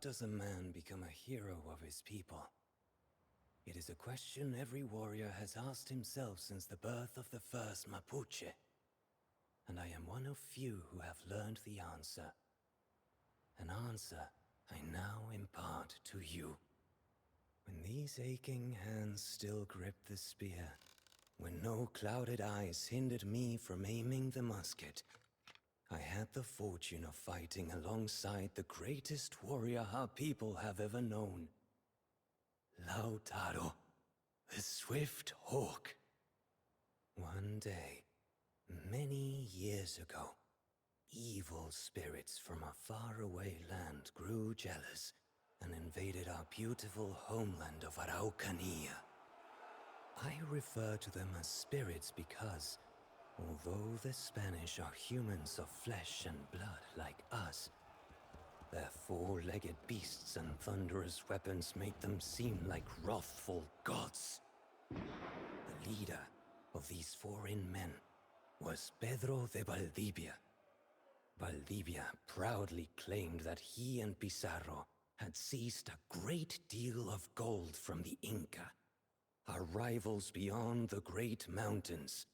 does a man become a hero of his people? It is a question every warrior has asked himself since the birth of the first Mapuche. And I am one of few who have learned the answer. An answer I now impart to you. When these aching hands still grip the spear, when no clouded eyes hindered me from aiming the musket, I had the fortune of fighting alongside the greatest warrior our people have ever known. Lautaro, the Swift Hawk. One day, many years ago, evil spirits from a faraway land grew jealous and invaded our beautiful homeland of Araucania. I refer to them as spirits because, although the Spanish are humans of flesh and blood like us, their four-legged beasts and thunderous weapons made them seem like wrathful gods. The leader of these foreign men was Pedro de Valdivia. Valdivia proudly claimed that he and Pizarro had seized a great deal of gold from the Inca, our rivals beyond the Great Mountains.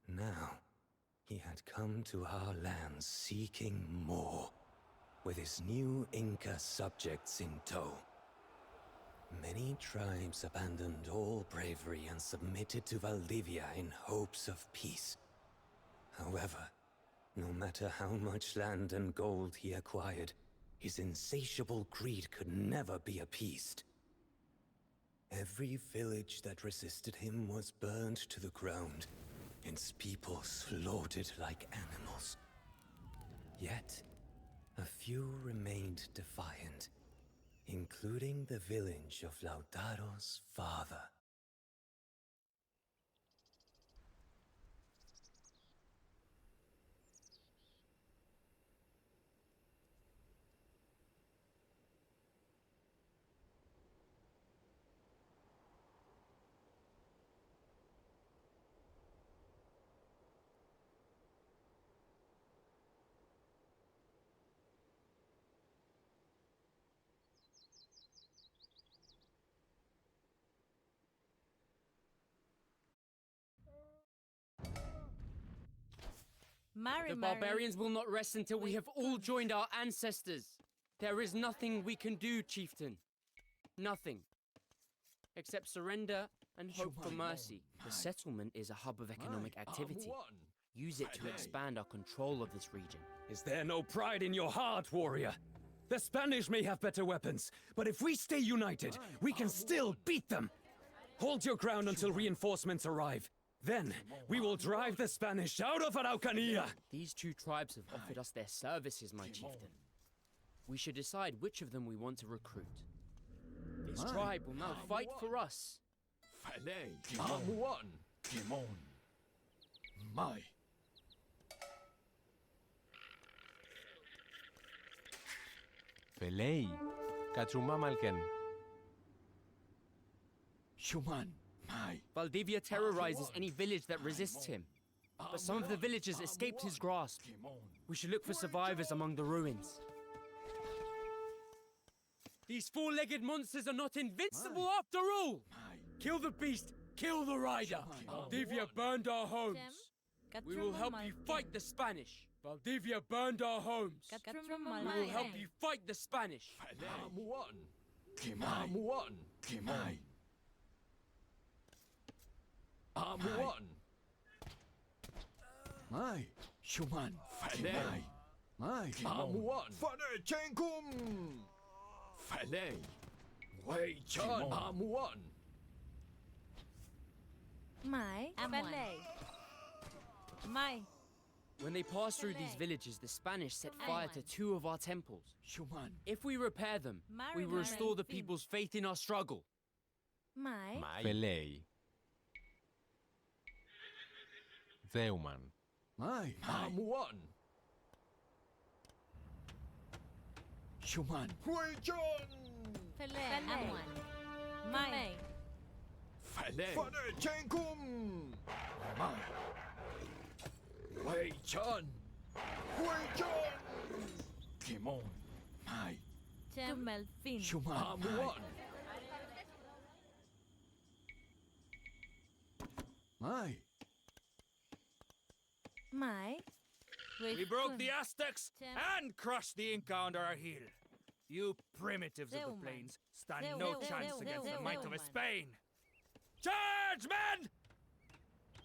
Now, he had come to our lands seeking more, with his new Inca subjects in tow. Many tribes abandoned all bravery and submitted to Valdivia in hopes of peace. However, no matter how much land and gold he acquired, his insatiable greed could never be appeased. Every village that resisted him was burned to the ground, its people slaughtered like animals. Yet, a few remained defiant, including the village of Lautaro's father. The barbarians will not rest until we have all joined our ancestors. There is nothing we can do, chieftain. Nothing. Except surrender and hope for mercy. The settlement is a hub of economic activity. Use it to expand our control of this region. Is there no pride in your heart, warrior? The Spanish may have better weapons, but if we stay united, we can still beat them! Hold your ground until reinforcements arrive. Then, we will drive the Spanish out of Araucania! These two tribes have offered us their services, my chieftain. We should decide which of them we want to recruit. This tribe will now fight for us. Felei, Kachuma Malken. Valdivia terrorizes any village that resists him. But some of the villagers escaped his grasp. We should look for survivors among the ruins. These four-legged monsters are not invincible after all! Kill the beast, kill the rider! Valdivia burned our homes. We will help you fight the Spanish. Valdivia burned our homes. We will help you fight the Spanish. When they pass through these villages, the Spanish set fire to two of our temples. If we repair them, we will restore the people's faith in our struggle. Felei. Δέουμαν. Melfin. Amuan. Mai. Mai. We broke the Aztecs and crushed the Inca under our heel. You primitives of the plains stand no chance against the might of a Spain. Charge, men!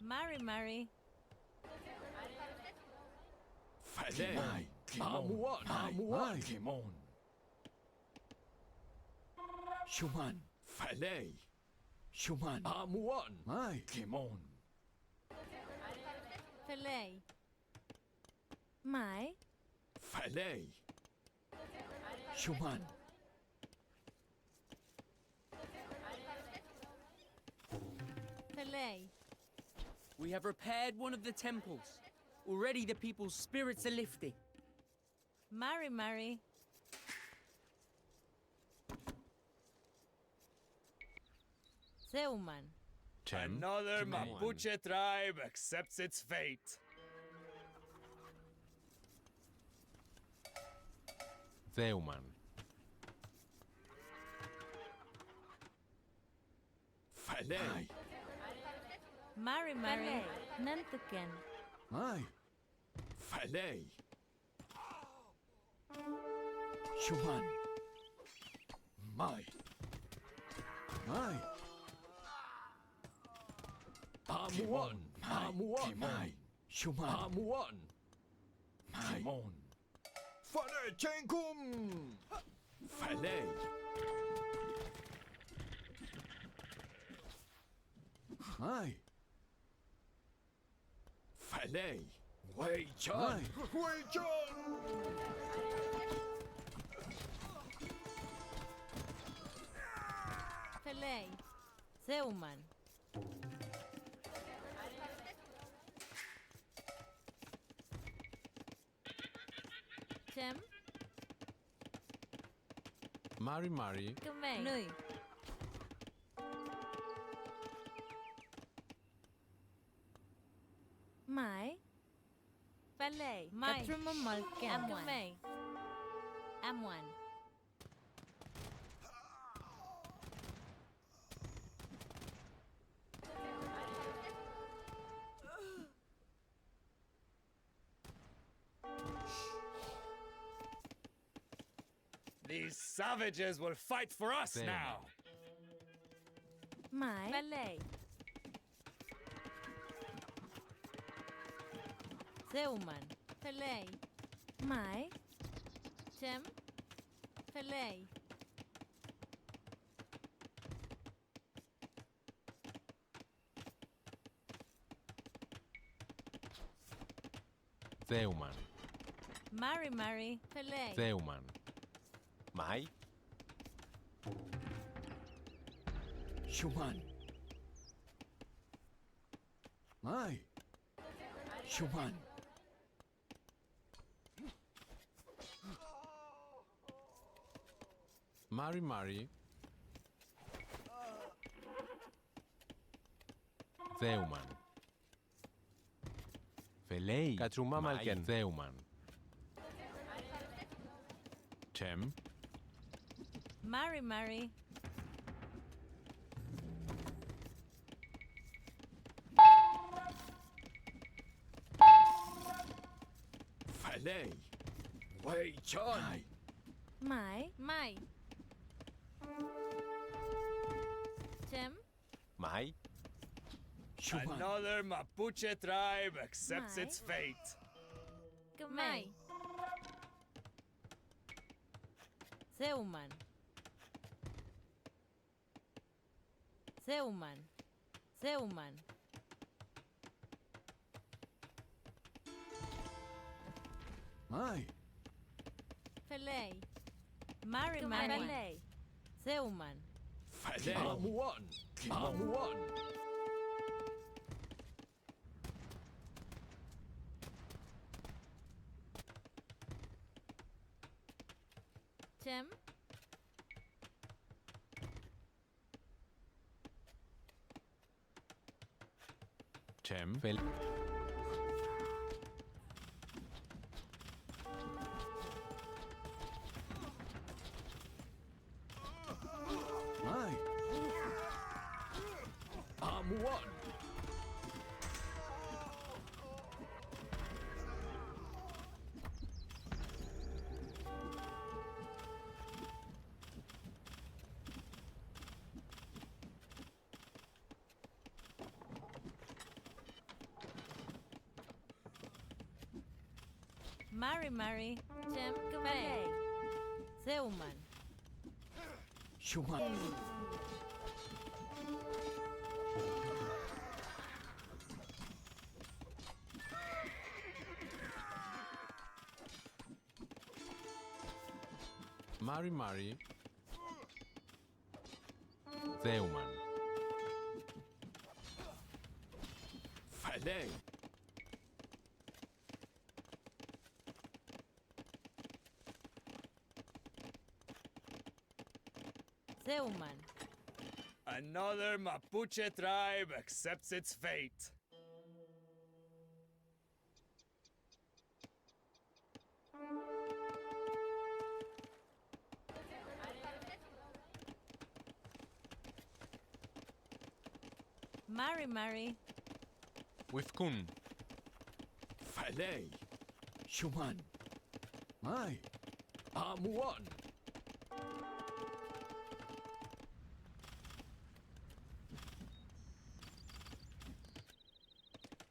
Mari. Falei. Amuan. Kimon. Shuman. Falei. Shuman. Amuan. Mai. Kimon. Falei. Mai. Falei. Shuman. Falei. We have repaired one of the temples. Already the people's spirits are lifting. Mari. Zeuman. Cem. Another Mapuche tribe accepts its fate. Δέουμαν. Falei. Mari. Nantuken. Mai. Falei. Shuman. Mai. Amuan. Mai. Shuman. Amuan. Kimon. Falei. Chenkum. Falei. Mai. Falei. Wei Chan. Falei. Zeuman. Cem. Μάρι. Kamei. Nui. Mai. Falei. Mai. Katruma Malken. Kamei. Amuan. These savages will fight for us Damn. now. Mai. Falei. Zeuman. Falei. Mai. Cem. Falei. Δέουμαν. Mari. Falei. Δέουμαν. Μάι. Shuman. Mai. Shuman. Μάρι. Δέουμαν. Φελέι. Κατσουμά μαλκεν. Δέουμαν. Τσεμ. Mari. Falei. Wei Chan. Mai. Cem. Μάι. Shuman. Another Mapuche tribe accepts its fate. Kamei. Zeuman. Mai. Falei. Mari. Falei. Zeuman. Falei. Amuan. Amuan. Cem. Τσεμ. Φελ. Mari, Chem, Falei. Zeuman. Shuman. Mari, Zeuman. Falei. Zeuman. Another Mapuche tribe accepts its fate. Mari. Wifkun. Falei. Shuman. Mai. Amuan.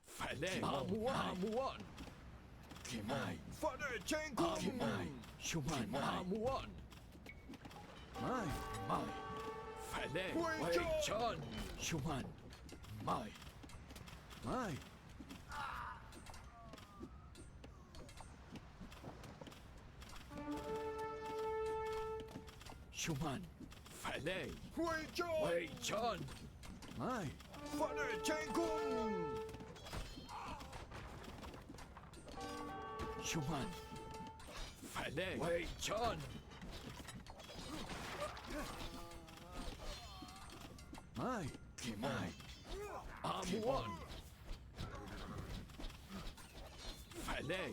Falei. Amuan. Kimai. Father Chenkum. Kimai. Shuman. Amuan. Mai. Falei. Wei Chan. Shuman. Mai. Shuman. Falei. Wei Chan. Mai. Father Chenkum. Shuman. Falei. Wei Chan. Mai. Kimai. Amuan. Falei.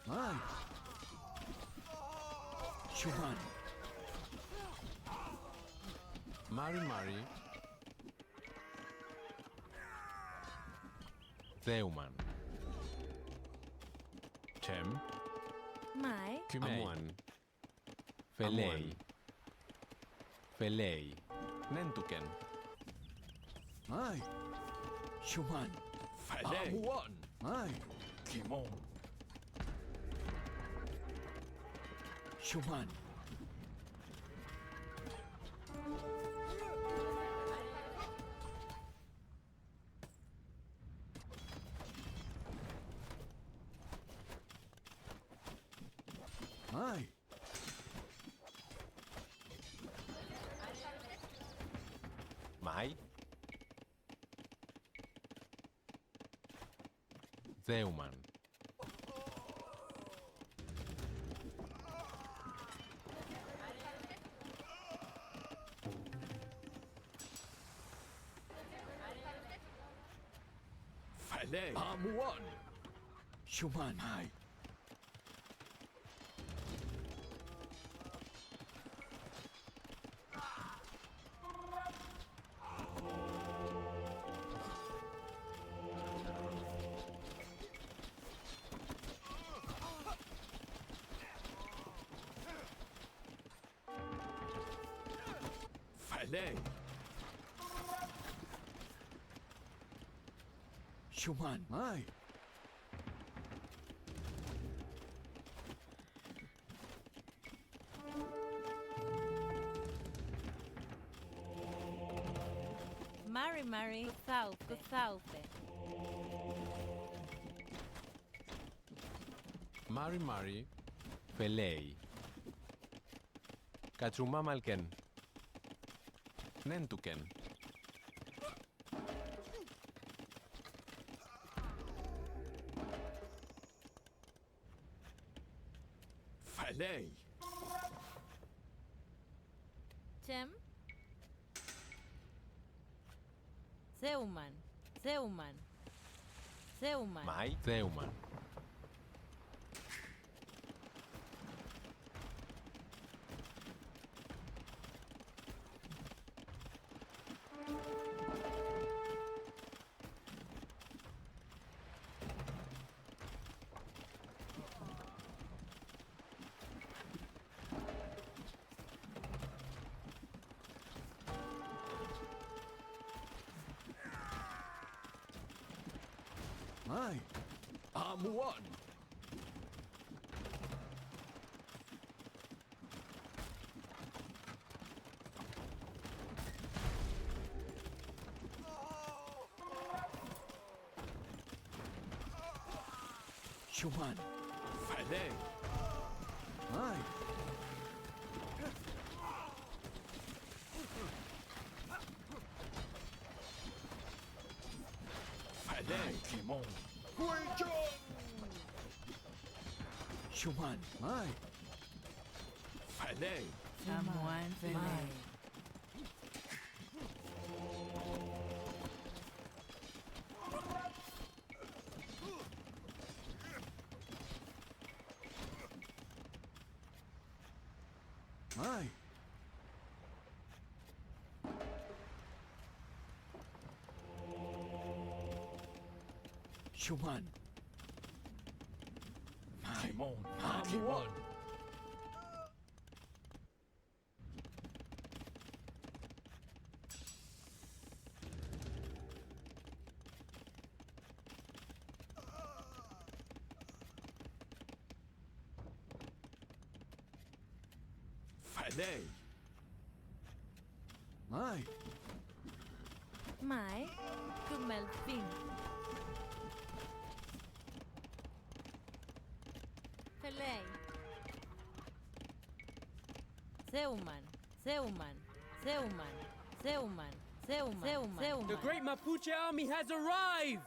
Mai. Shuman. Mari, Zeuman. Chem, Mai. Amuan. Felei. Nentuken. Mai. Shuman. Falei. Amuan. Mai. Kimon. Shuman. Mai. Mai. Zeuman. Falei. Amuan. Shuman. Mai. Falei. Shuman. Mai. Mari. South. Mari, Felei. Katsuma Malken. Nentuken. Falei. Chem. Zeuman. Mai, Zeuman. Mai. Amuan. Shuman. Falei. Mai. Falei. Timon. Shuman. Mai. Falei. Samuan Mai. Mai. Shuman. Mai. Timon. Amuan. Falei. Mai. Mai. Kumelfin. Felei. Zeuman. Zeuman. Zeuman. Zeuman. Zeuman. Zeuman. The great Mapuche army has arrived!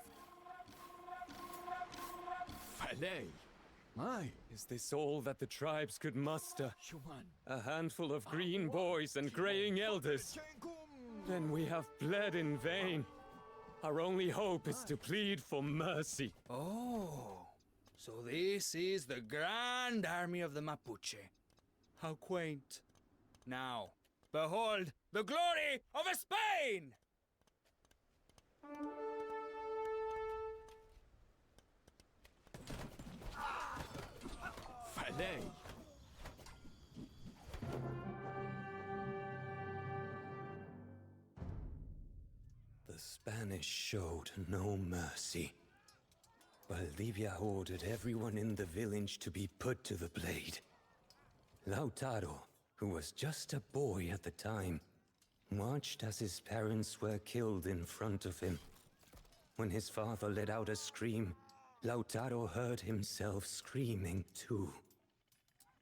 Falei. Mai. Is this all that the tribes could muster? Shuman. A handful of green boys and graying elders? Then we have bled in vain. Our only hope is to plead for mercy. Oh, so this is the grand army of the Mapuche. How quaint. Now, behold the glory of Spain! Falei. The Spanish showed no mercy. Valdivia ordered everyone in the village to be put to the blade. Lautaro, who was just a boy at the time, watched as his parents were killed in front of him. When his father let out a scream, Lautaro heard himself screaming too.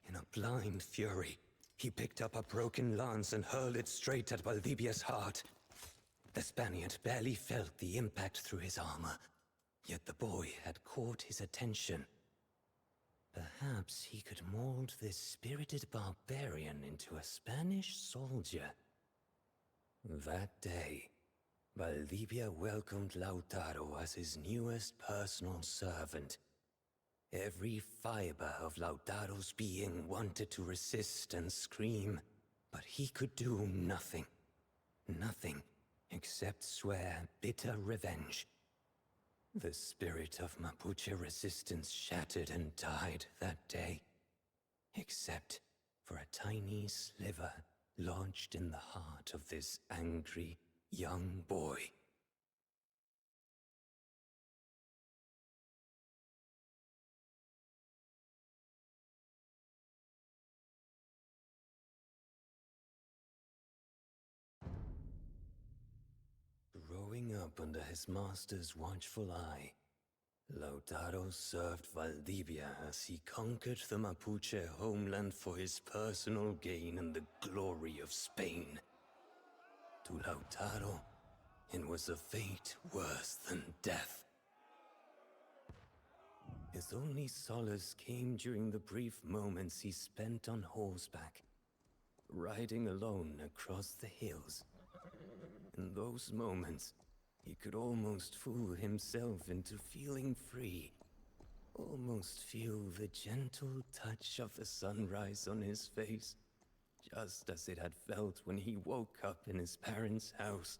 In a blind fury, he picked up a broken lance and hurled it straight at Valdivia's heart. The Spaniard barely felt the impact through his armor, yet the boy had caught his attention. Perhaps he could mold this spirited barbarian into a Spanish soldier. That day, Valdivia welcomed Lautaro as his newest personal servant. Every fiber of Lautaro's being wanted to resist and scream, but he could do nothing. Nothing except swear bitter revenge. The spirit of Mapuche resistance shattered and died that day, except for a tiny sliver lodged in the heart of this angry young boy. Growing up under his master's watchful eye, Lautaro served Valdivia as he conquered the Mapuche homeland for his personal gain and the glory of Spain. To Lautaro, it was a fate worse than death. His only solace came during the brief moments he spent on horseback, riding alone across the hills. In those moments, he could almost fool himself into feeling free. Almost feel the gentle touch of the sunrise on his face, just as it had felt when he woke up in his parents' house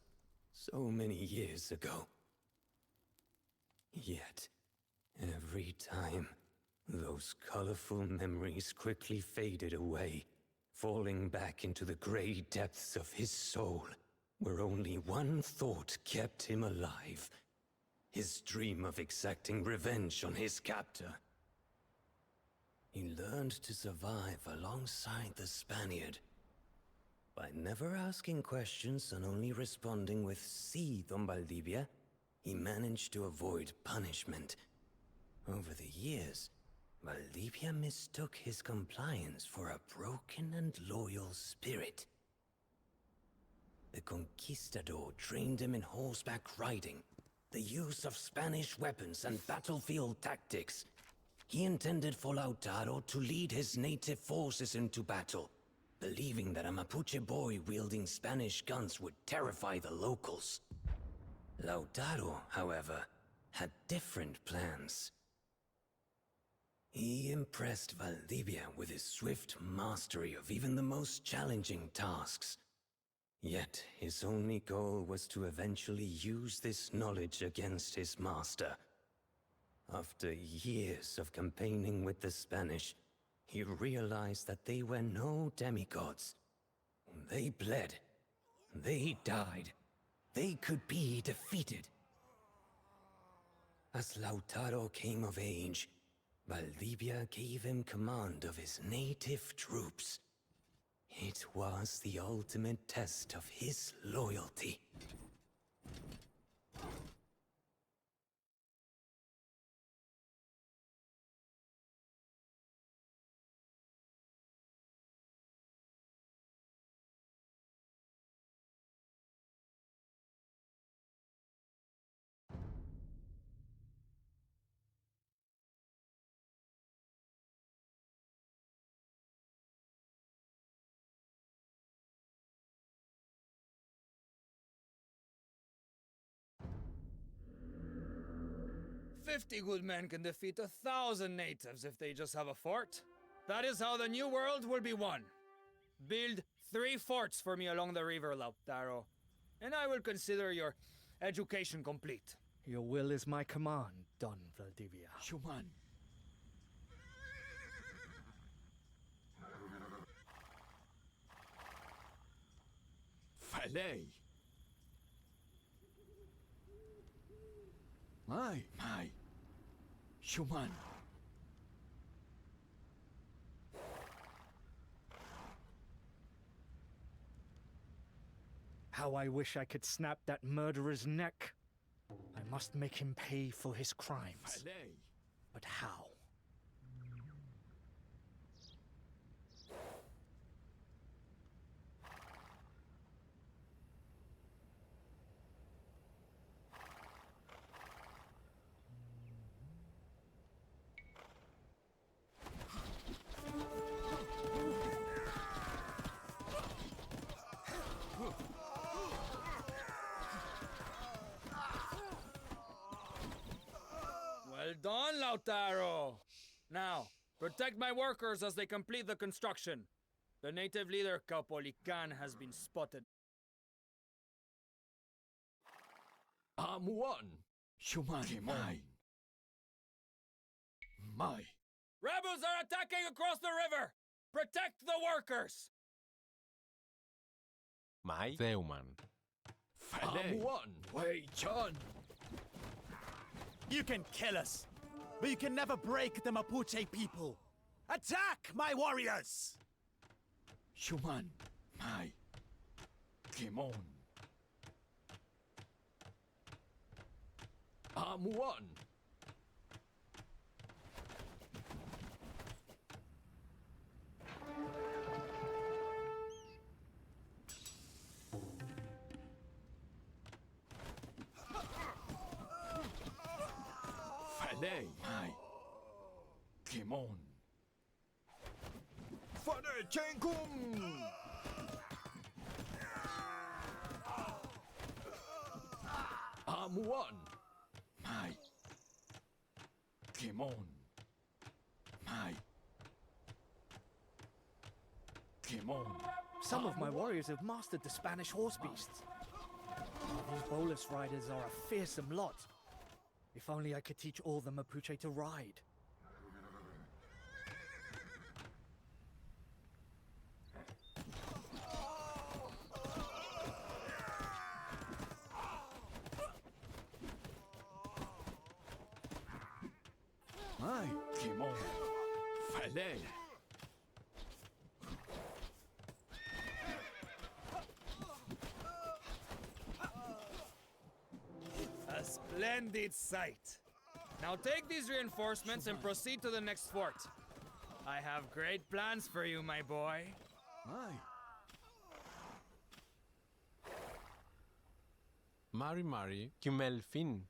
so many years ago. Yet, every time, those colorful memories quickly faded away, falling back into the gray depths of his soul, where only one thought kept him alive. his dream of exacting revenge on his captor. He learned to survive alongside the Spaniard by never asking questions and only responding with "Sí, Don Valdivia." He managed to avoid punishment. Over the years, Valdivia mistook his compliance for a broken and loyal spirit. The conquistador trained him in horseback riding, the use of Spanish weapons and battlefield tactics. He intended for Lautaro to lead his native forces into battle, believing that a Mapuche boy wielding Spanish guns would terrify the locals. Lautaro, however, had different plans. He impressed Valdivia with his swift mastery of even the most challenging tasks. Yet, his only goal was to eventually use this knowledge against his master. After years of campaigning with the Spanish, he realized that they were no demigods. They bled. They died. They could be defeated. As Lautaro came of age, Valdivia gave him command of his native troops. It was the ultimate test of his loyalty. "50 good men can defeat 1,000 natives if they just have a fort. That is how the new world will be won. Build 3 forts for me along the river, Lautaro, and I will consider your education complete." Your will is my command, Don Valdivia. Human. Falei. My. Human. How I wish I could snap that murderer's neck. I must make him pay for his crimes. Falei. But how? Well done, Lautaro! Now, protect my workers as they complete the construction. The native leader, Caupolicán, has been spotted. I'm one. Human. Mine. My. Rebels are attacking across the river! Protect the workers! Mai Zeuman. I'm one. Wait, John. You can kill us, but you can never break the Mapuche people. Attack, my warriors! Human. My. Kimon. I'm one. Falei. My. Kimon. Fane Chenkum! I'm one. My. Kimon. My. Kimon. Some of my warriors have mastered the Spanish horse beasts. These bolus riders are a fearsome lot. If only I could teach all the Mapuche to ride. Kimon. Falei. A splendid sight. Now take these reinforcements and proceed to the next fort. I have great plans for you, my boy. Mai. Mari Kumelfin.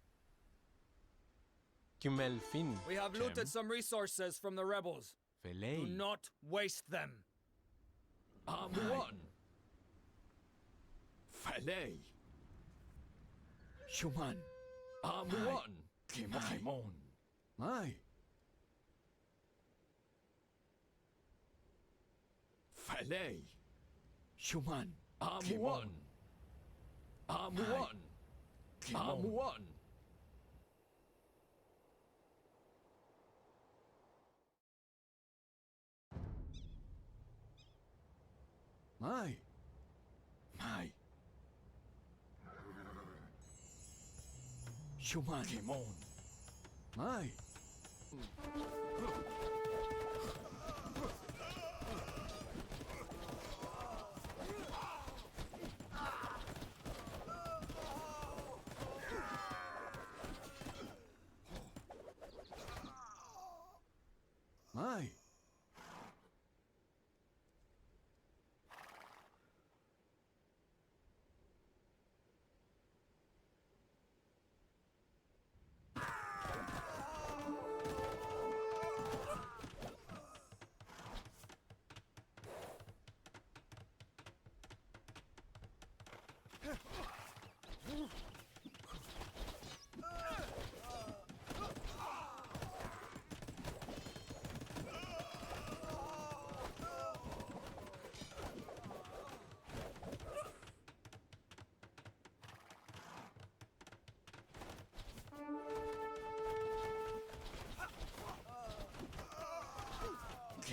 Kumelfin. We have looted some resources from the rebels. Do Felei. not waste them. Amuan. Falei. Shuman. Amuan. Kimon. Mai. Falei. Shuman. Amuan. Amuan. Amuan. Mai. Mai. Shuman. Kimon. Mai. Mai.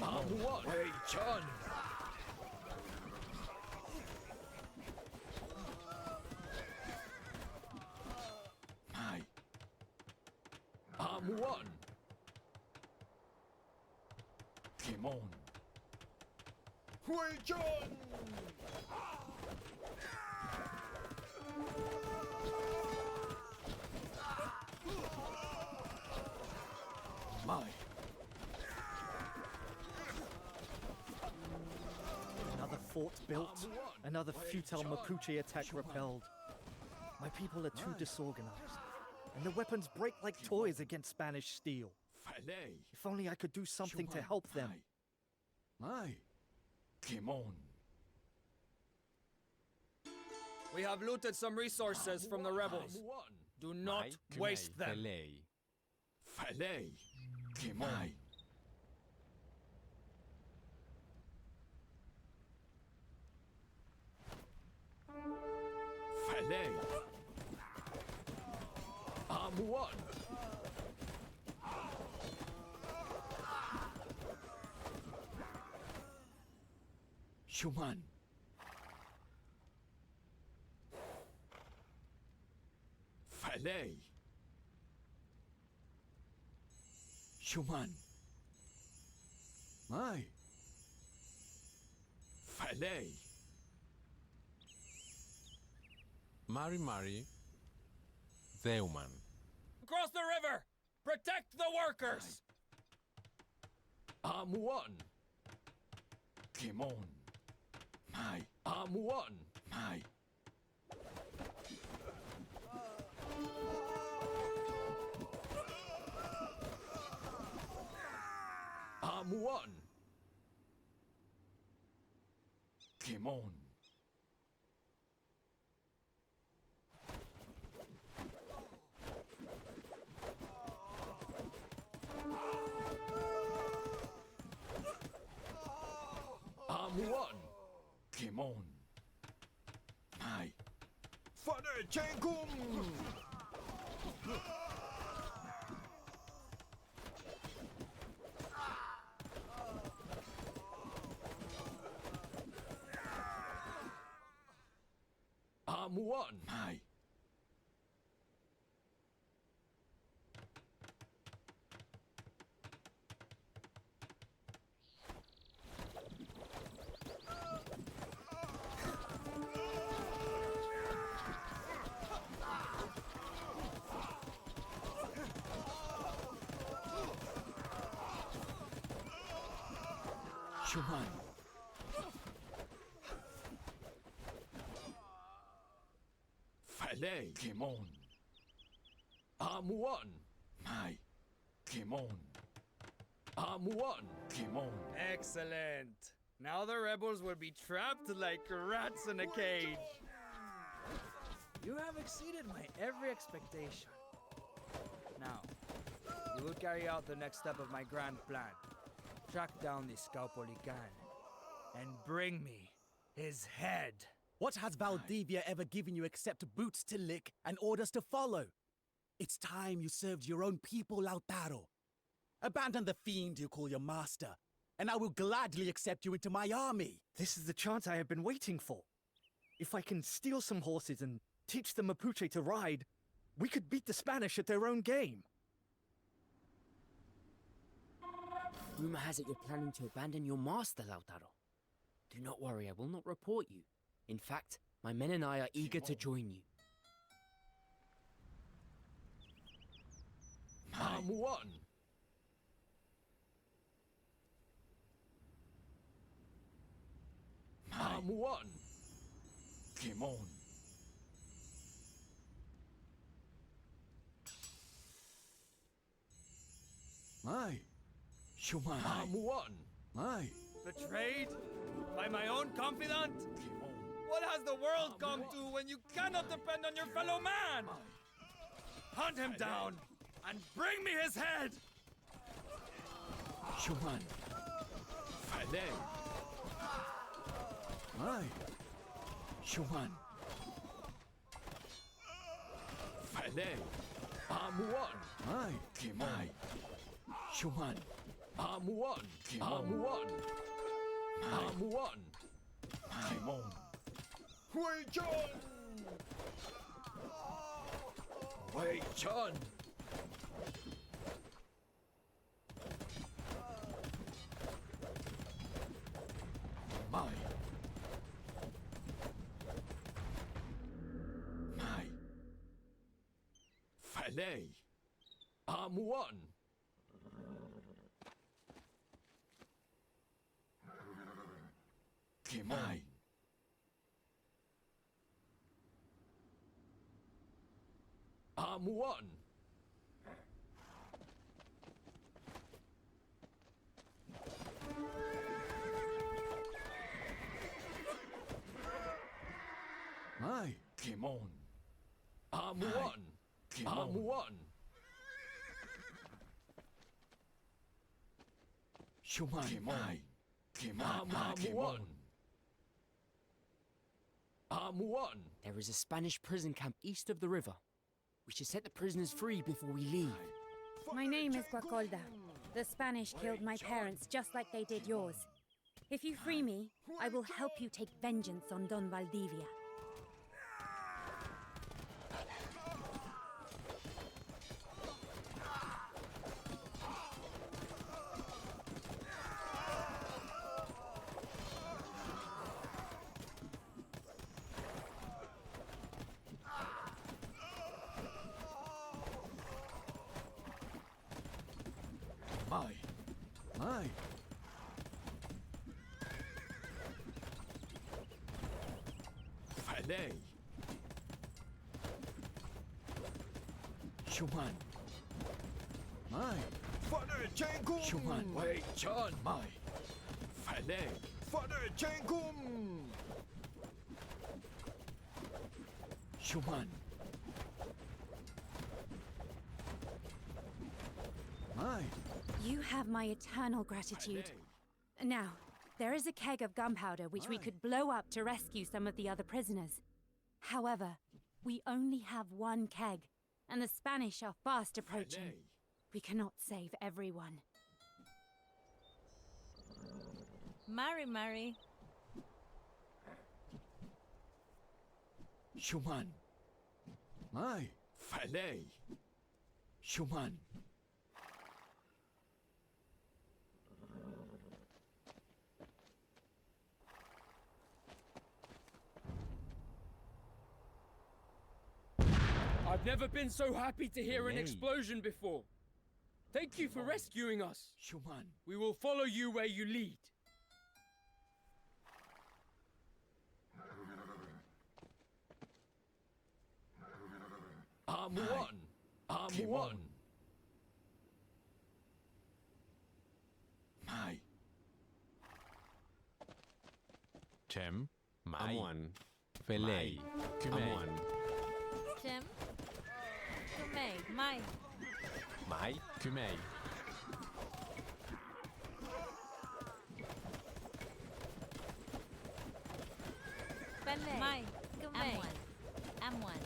Amuan. Wei Chun. Mai. Amuan. Kimon. Wei Chun. Mai. Another fort built, another futile Mapuche attack repelled. My people are too disorganized, and the weapons break like toys against Spanish steel. Falei. If only I could do something to help them. Mai. Kimon. We have looted some resources from the rebels. Do not waste them. Felei. Falei. Kimon. Falei. Amuan. Shuman. Falei. Shuman. Mai. Falei. Mari Zeuman. Across the river! Protect the workers! Amuan. Kimon. Mai. Amuan. Mai. Amuan. Kimon. Amuan. Kimon. Mai. Father Chenkum. Amuan. Mai. Shuman. Falei, Kimon. Amuan. Mai. Kimon. Amuan. Kimon. Excellent. Now the rebels will be trapped like rats in a cage. You have exceeded my every expectation. Now, you will carry out the next step of my grand plan. Track down the Scalpolican and bring me his head. What has Valdivia ever given you except boots to lick and orders to follow? It's time you served your own people, Lautaro. Abandon the fiend you call your master, and I will gladly accept you into my army. This is the chance I have been waiting for. If I can steal some horses and teach the Mapuche to ride, we could beat the Spanish at their own game. Rumor has it you're planning to abandon your master, Lautaro. Do not worry, I will not report you. In fact, my men and I are eager to join you. Amuan. Amuan. Kimon. Mai. Shuman. Amuan. Mai. Betrayed? By my own confidant? Kimon. What has the world come to when you cannot depend on your fellow man? Hunt him down and bring me his head! Shuman. Falei. Mai. Shuman. Falei. Amuan. Mai. Kimai. Shuman. Amuan. Amuan. Amuan. Kimon. Wei Chun. Wei Chun. Mai. Mai. Falei. Amuan. Kimai. Amuan. Mai. Kimon. Amuan. Amuan. Shuman. Kimai. Amuan. Amuan. There is a Spanish prison camp east of the river. We should set the prisoners free before we leave. My name is Guacolda. The Spanish killed my parents just like they did yours. If you free me, I will help you take vengeance on Don Valdivia. Mai. Mai. Falei. Shuman. Mai. Father Chengkum. Shuman. Wei Chun. Mai. Falei. Father Chengkum. Shuman. Mai. You have my eternal gratitude. Now, there is a keg of gunpowder which we could blow up to rescue some of the other prisoners. However, we only have one keg, and the Spanish are fast approaching. We cannot save everyone. Mari. Shuman. Mai. Falei. Shuman. I've never been so happy to hear an explosion before. Thank you for rescuing us. Shuman. We will follow you where you lead. I'm one. I'm one. My. Chem. Mai. Amuan. Felei. Amuan. Chem. Kumei. Mai. Mai. Kumei. Pele. Mai. Kumei. Amwan.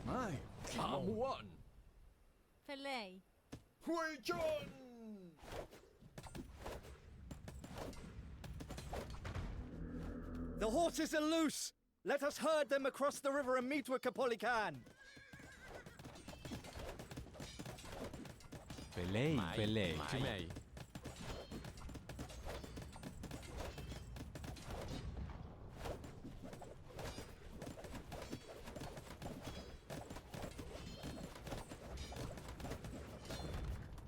My. I'm one. Pele. Hui Chun! The horses are loose! Let us herd them across the river and meet with Kapolikan! Felei. Mai. Felei. Mai. Kumei.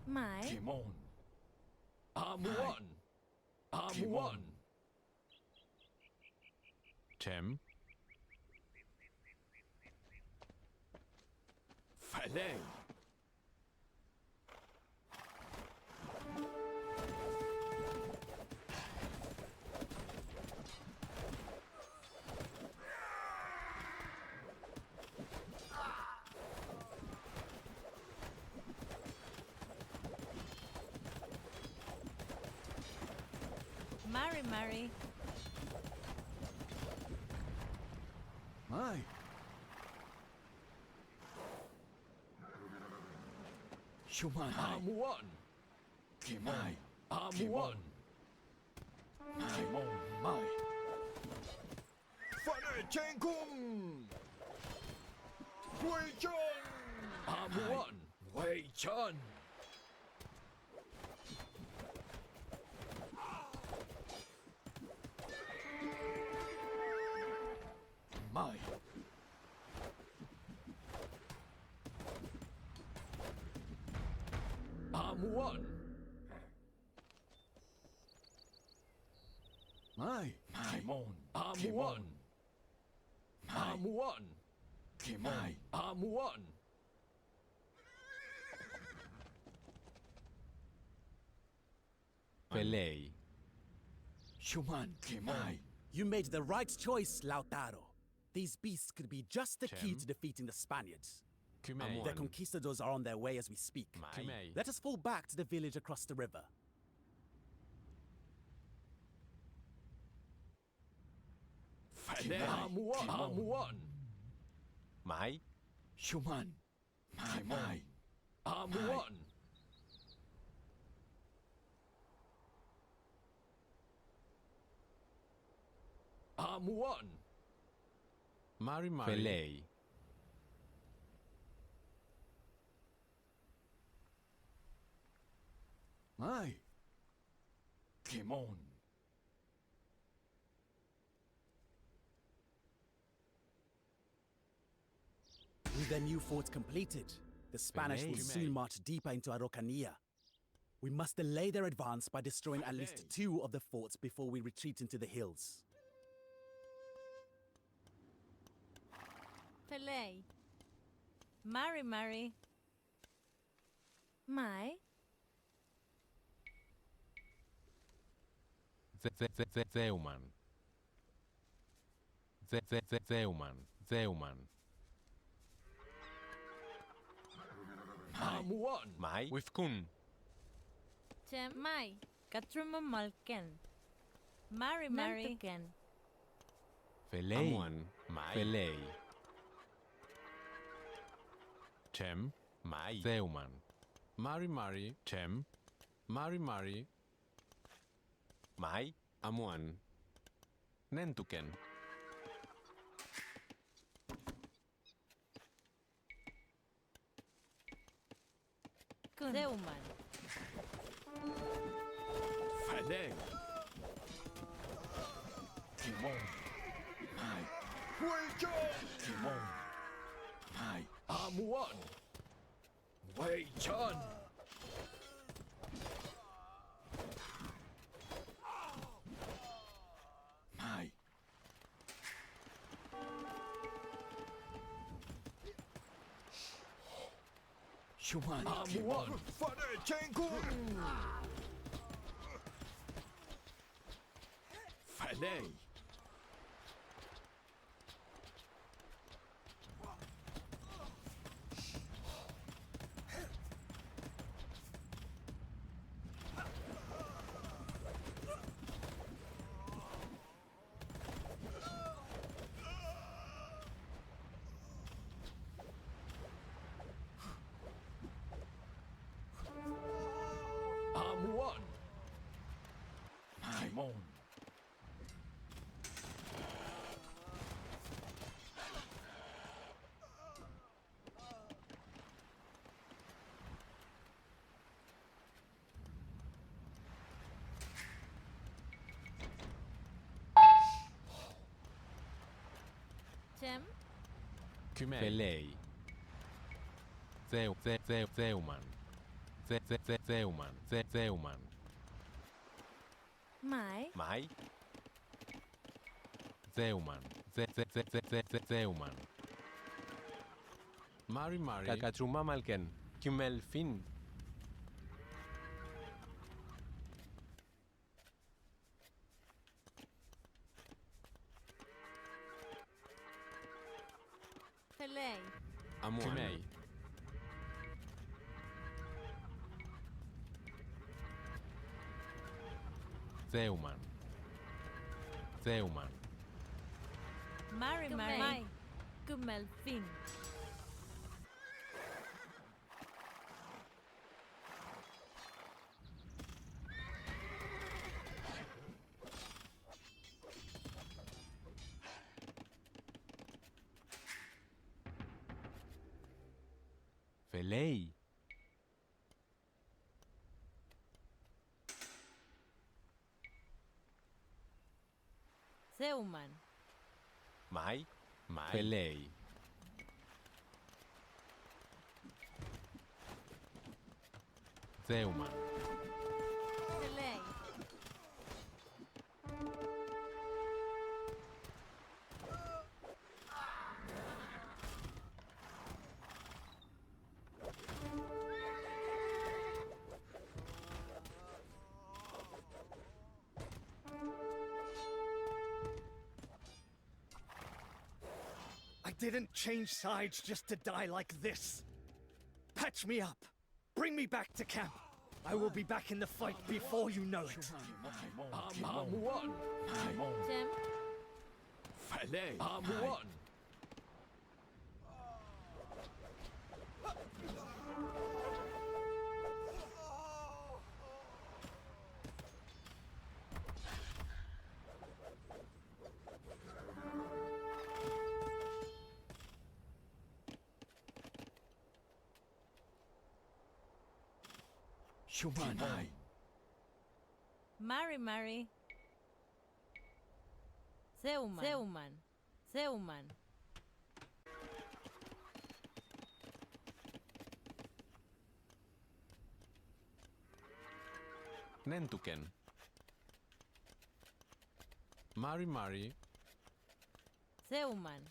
Mai. Timon. I'm one. I'm one. Chem. Falei. Mari. My. Shuman. I'm one. Kimai. I'm one. Timon. My. Father Chenkum. Wei Chun. I'm one. Wei Chun. My. I'm one. My. Timon. I'm one. I'm one. Kimai. I'm one. Felei. Shuman. Kimai. You made the right choice, Lautaro. These beasts could be just the key Chem. to defeating the Spaniards. Kumei. Their conquistadors are on their way as we speak. Kumei. Let us fall back to the village across the river. Falei. I'm one. I'm one. Mai. Shuman. Kimai. I'm one. I'm one. Mari Mari. Felei. My. Kimon. With their new fort completed, the Spanish will Belay. soon march deeper into Araucania. We must delay their advance by destroying at least 2 of the forts before we retreat into the hills. Pele. Mari. Mai. Zeuman. Zeuman. I'm one. Mai. With Kun. Chem. Mai. Katruma Malken. Mari. Nantuken. Felei. Amuan. Mai. Felei. Chem. Mai. Zeuman. Mari. Chem. Mari. Mai. Amuan. Nentuken. Zeuman. Falei. Timon. My. Wei Chun. Timon. My. I'm one. Wei Chun. My. Amuan. Falei. Amuan. Timon. Cem, Kymei. Φελέη. Θέουμαν. Θέουμαν. Θέουμαν. Mai, Μάη. Θέουμαν. Θέουμαν. Mari Mari. Κακατσουμά μαλκεν. Κυμελφίν. Felei, Amuan. Kymei. Θέουμαν. Θέουμαν. Mari, Mari, Gumelfin, Φελέη. Zeuman, Μάη. Mai. Φελέη. Θέουμαν. Felei, I didn't change sides just to die like this. Patch me up. Bring me back to camp. I will be back in the fight before you know it. Amuan. Timon. Cem, Falei. Amuan. Shumanai. Mari, Zeuman, Zeuman, Nentuken. Mari Mari. Zeuman,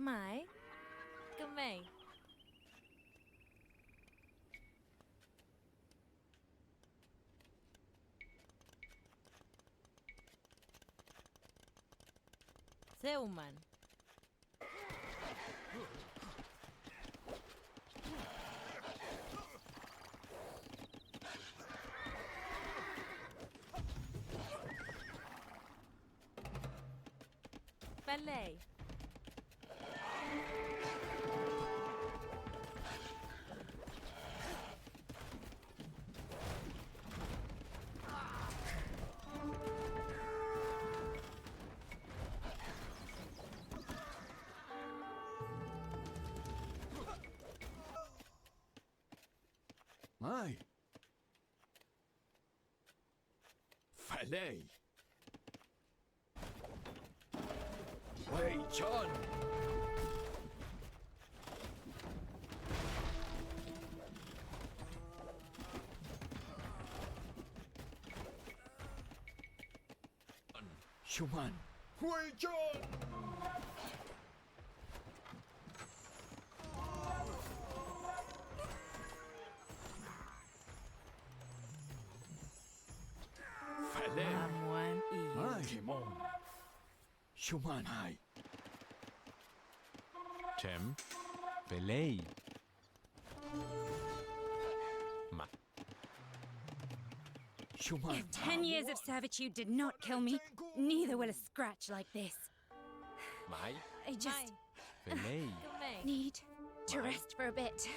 Mai, Gumei, Zeuman, Ballet, Mai. Falei. Wei Chun. Shuman. Huichon! Fale. Amuan Ai. Kimon. Shuman. Ai. Chem. Velei. Ma. Shuman. If 10 years of servitude did not kill me, neither will a scratch like this. Mai. I just Velei. Kamei. need to rest for a bit.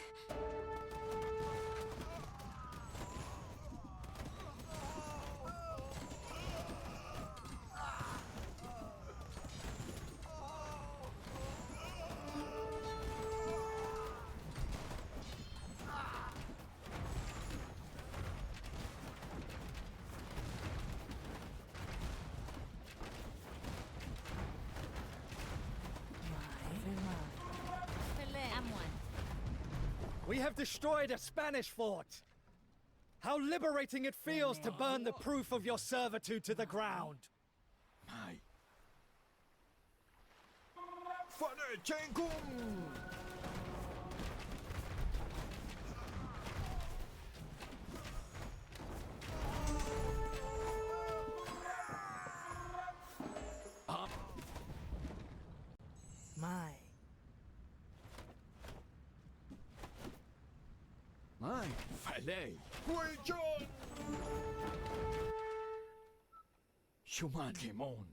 Amuan. We have destroyed a Spanish fort. How liberating it feels to burn the proof of your servitude to the ground. Mai. Fale Chenkum! My. Mai. Fale. Huichon! Shuman. Kimon.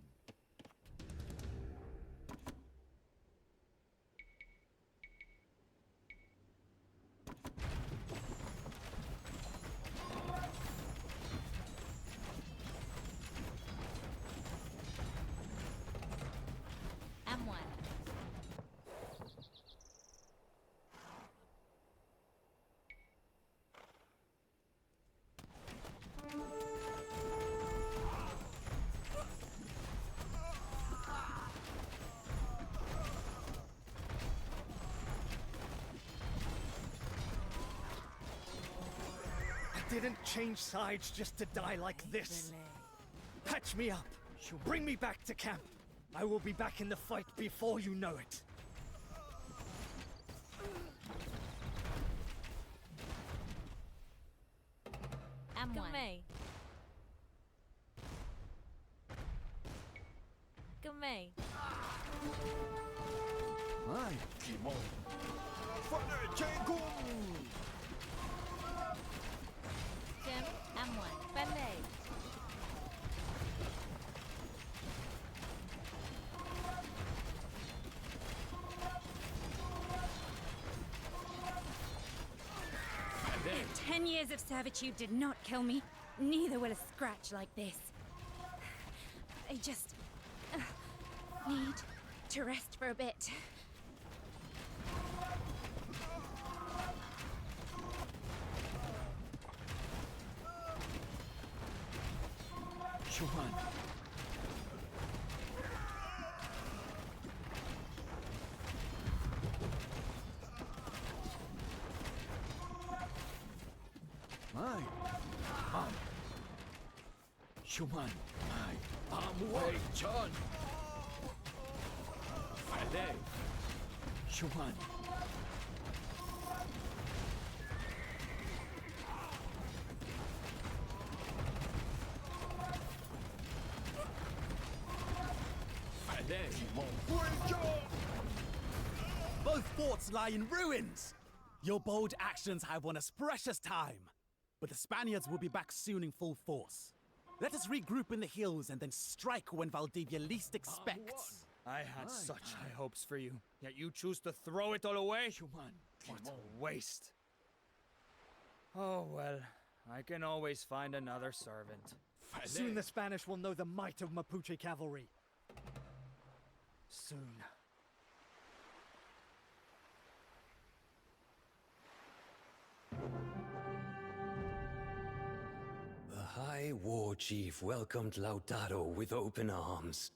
Amuan. I didn't change sides just to die like this. Patch me up. Bring me back to camp. I will be back in the fight before you know it. Amuan. Kamei. Kamei. Ai. Kimon. Fale Chenkum! Jem. Amuan. Ballet. If 10 years of servitude did not kill me, neither will a scratch like this. I just need to rest for a bit. Shuman. Mai. Mai. Shuman. Mai. Amuai Chan. Fale. Shuman. Fale. Both forts lie in ruins. Your bold actions have won us precious time. But the Spaniards will be back soon in full force. Let us regroup in the hills and then strike when Valdivia least expects. I had such high hopes for you, yet you choose to throw it all away? What a waste. Oh well, I can always find another servant. Soon the Spanish will know the might of Mapuche cavalry. Soon. The High War Chief welcomed Lautaro with open arms.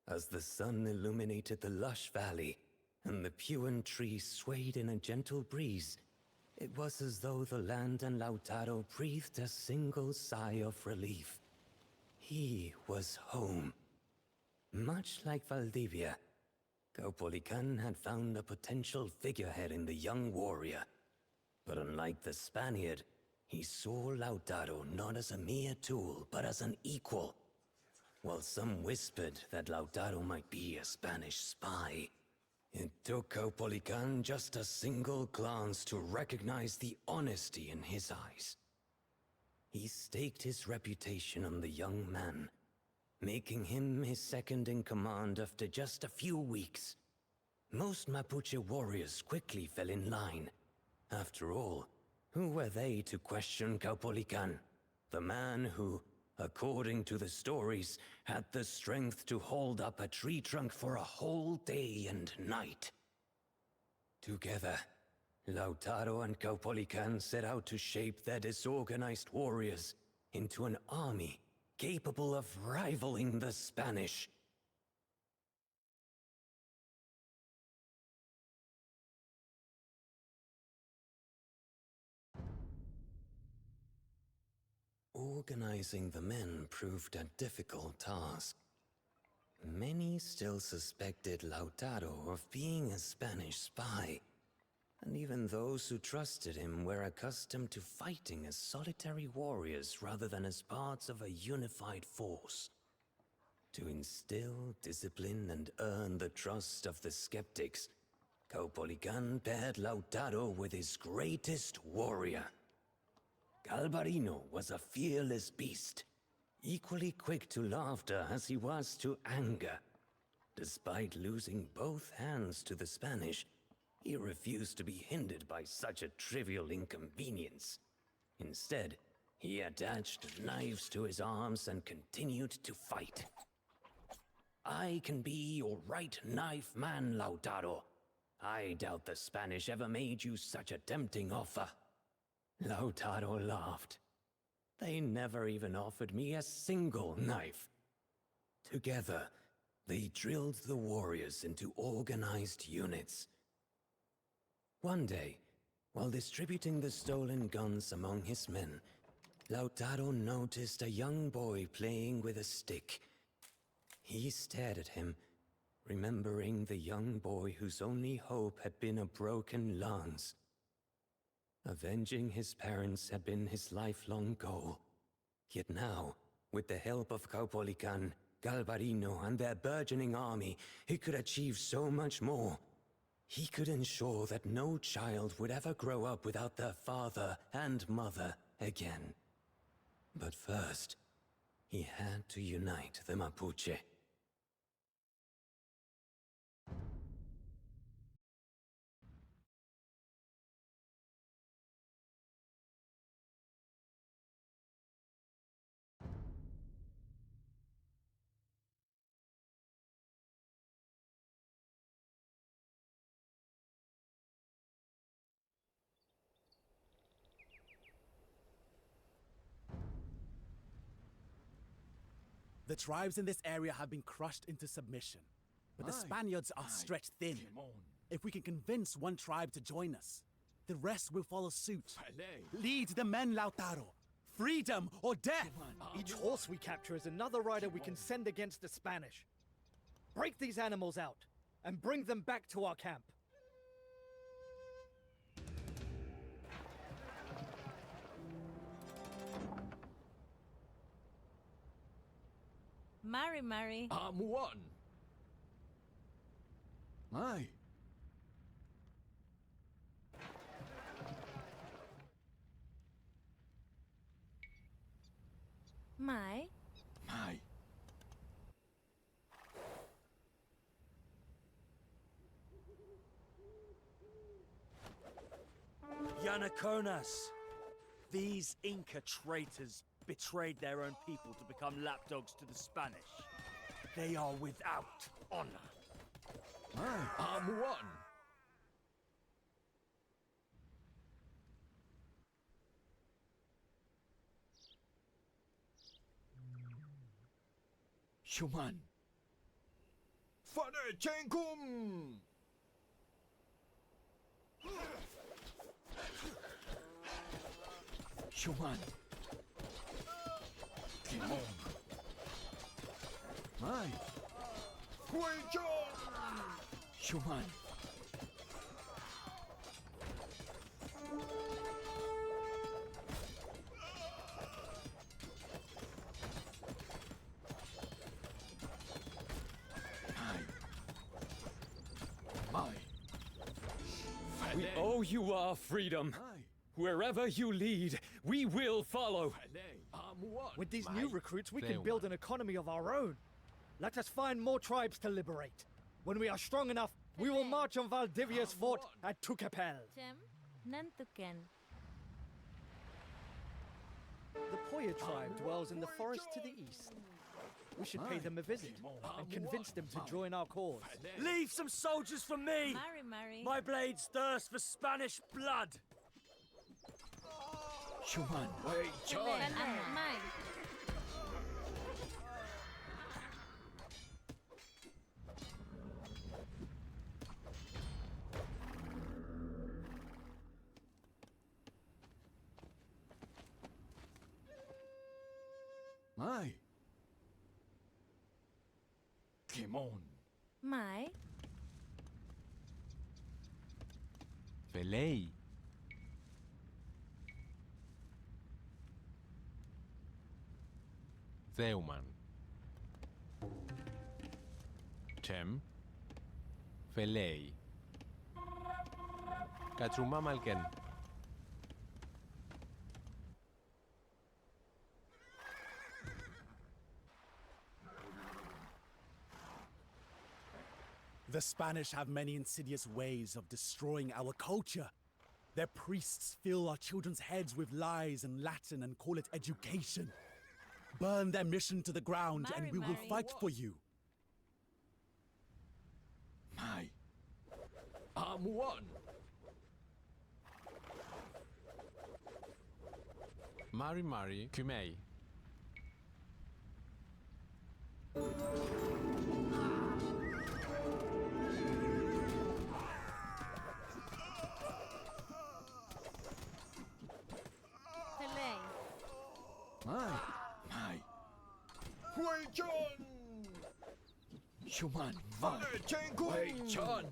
As the sun illuminated the lush valley and the Puan trees swayed in a gentle breeze, it was as though the land and Lautaro breathed a single sigh of relief. He was home, Much like Valdivia, Caupolicán had found a potential figurehead in the young warrior. But unlike the Spaniard, he saw Lautaro not as a mere tool, but as an equal. While some whispered that Lautaro might be a Spanish spy, it took Caupolicán just a single glance to recognize the honesty in his eyes. He staked his reputation on the young man, making him his second in command after just a few weeks. Most Mapuche warriors quickly fell in line. After all, who were they to question Caupolicán, the man who, according to the stories, had the strength to hold up a tree trunk for a whole day and night? Together, Lautaro and Caupolicán set out to shape their disorganized warriors into an army capable of rivaling the Spanish. Organizing the men proved a difficult task. Many still suspected Lautaro of being a Spanish spy, and even those who trusted him were accustomed to fighting as solitary warriors rather than as parts of a unified force. To instill discipline and earn the trust of the skeptics, Caupolicán paired Lautaro with his greatest warrior. Galvarino was a fearless beast, equally quick to laughter as he was to anger. Despite losing both hands to the Spanish, he refused to be hindered by such a trivial inconvenience. Instead, he attached knives to his arms and continued to fight. "I can be your right knife man, Lautaro. I doubt the Spanish ever made you such a tempting offer." Lautaro laughed. "They never even offered me a single knife." Together, they drilled the warriors into organized units. One day, while distributing the stolen guns among his men, Lautaro noticed a young boy playing with a stick. He stared at him, remembering the young boy whose only hope had been a broken lance. Avenging his parents had been his lifelong goal. Yet now, with the help of Caupolicán, Galvarino, and their burgeoning army, he could achieve so much more. He could ensure that no child would ever grow up without their father and mother again. But first, he had to unite the Mapuche. The tribes in this area have been crushed into submission, but the Spaniards are stretched thin. If we can convince one tribe to join us, the rest will follow suit. Lead the men, Lautaro. Freedom or death! Each horse we capture is another rider we can send against the Spanish. Break these animals out, and bring them back to our camp. Mari. I'm one. Aye. Mai. Aye. Yanaconas! These Inca traitors betrayed their own people to become lapdogs to the Spanish. They are without honor. Aye. I'm one. Human. Fane Chenkum! Human. Kimon. Aye. Shuman. We owe you our freedom. Wherever you lead, we will follow. With these new recruits, we can build an economy of our own. Let us find more tribes to liberate. When we are strong enough, we will march on Valdivia's fort at Tucapel. Chem, Nantuken. The Poya tribe dwells in the forest to the east. We should pay them a visit and convince them to join our cause. Leave some soldiers for me! Mari. My blades thirst for Spanish blood! Shuman. Wait, John. Mai. Mai. Kimon. Mai. Velei. Zeuman. Chem. Velei. Katsuma Malken. The Spanish have many insidious ways of destroying our culture. Their priests fill our children's heads with lies and Latin and call it education. Burn their mission to the ground and we will fight for you. Mai. One. Mari Mari Kumei. Pelei. Mai. Shuman. Wei John.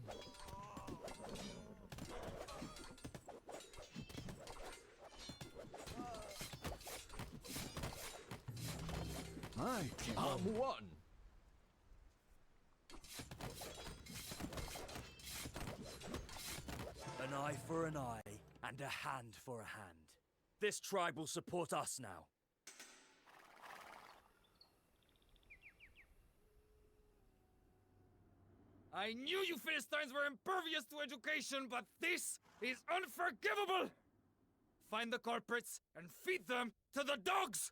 Mai. One. An eye for an eye, and a hand for a hand. This tribe will support us now. I knew you Philistines were impervious to education, but this is unforgivable! Find the culprits and feed them to the dogs!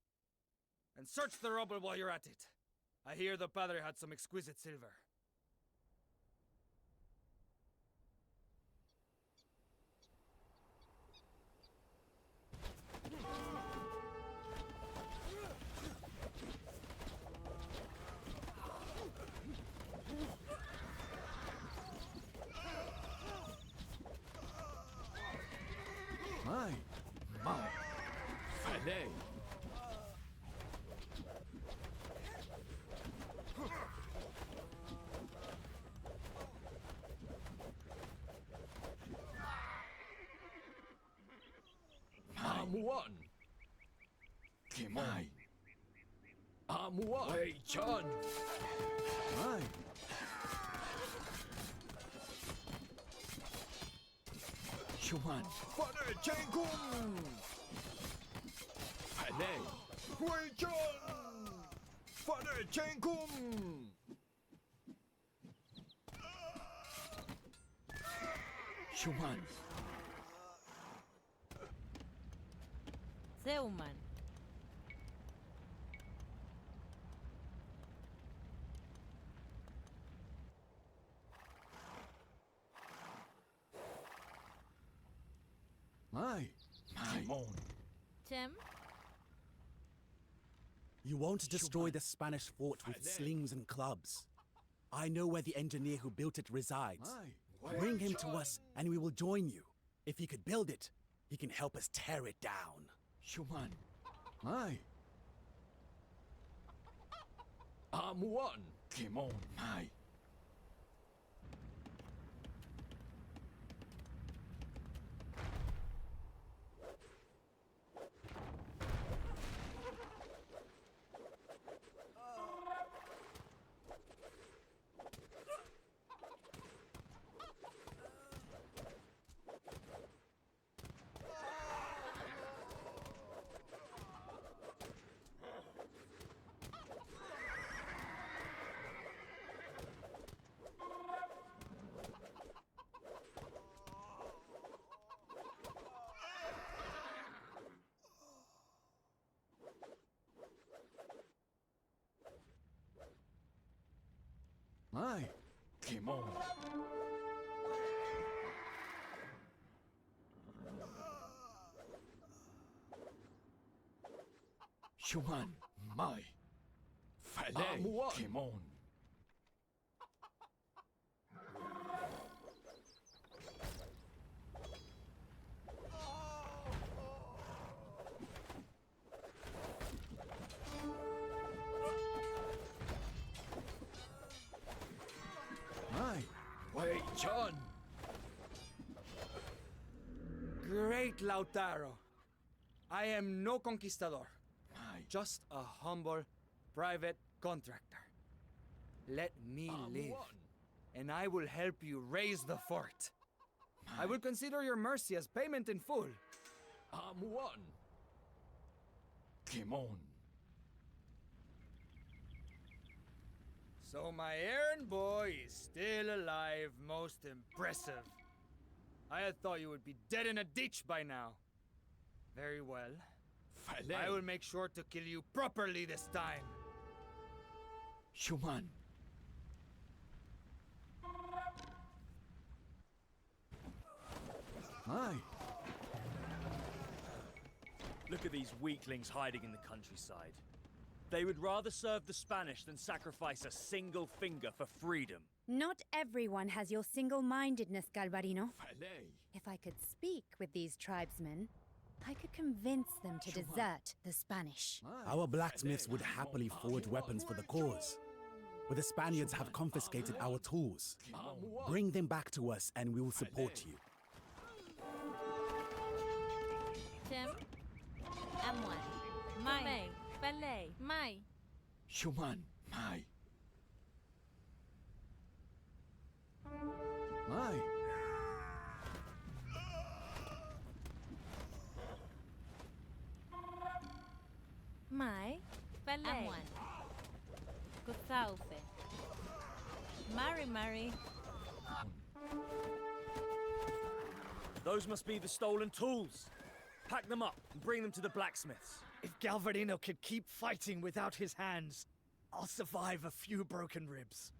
And search the rubble while you're at it. I hear the padre had some exquisite silver. Mai. Filet. One. Kimai. One. Wei John. Mai. Shuman. Filet. Shuman. Zeuman. Mai. Kimon. Chem. You won't destroy the Spanish fort with slings and clubs. I know where the engineer who built it resides. Bring him to us and we will join you. If he could build it, he can help us tear it down. Shuman. Mai. One. Kimon. Mai. My, come on. Human, my. Falei, come on. Wait, John. Great Lautaro. I am no conquistador. Just a humble private contractor. Let me live, and I will help you raise the fort. I will consider your mercy as payment in full. I'm one. Come on. So my errand boy is still alive, most impressive. I had thought you would be dead in a ditch by now. Very well. I will make sure to kill you properly this time. Human. My. Look at these weaklings hiding in the countryside. They would rather serve the Spanish than sacrifice a single finger for freedom. Not everyone has your single-mindedness, Galvarino. Falei. If I could speak with these tribesmen, I could convince them to desert the Spanish. Our blacksmiths would happily forge weapons for the cause. But the Spaniards have confiscated our tools. Bring them back to us and we will support you. Tim. M1. Mai. Ballet. Mai. Human, my. My. Mai. Ballet. M1. Gustaufe. Mari. Those must be the stolen tools. Pack them up and bring them to the blacksmiths. If Galvarino could keep fighting without his hands, I'll survive a few broken ribs.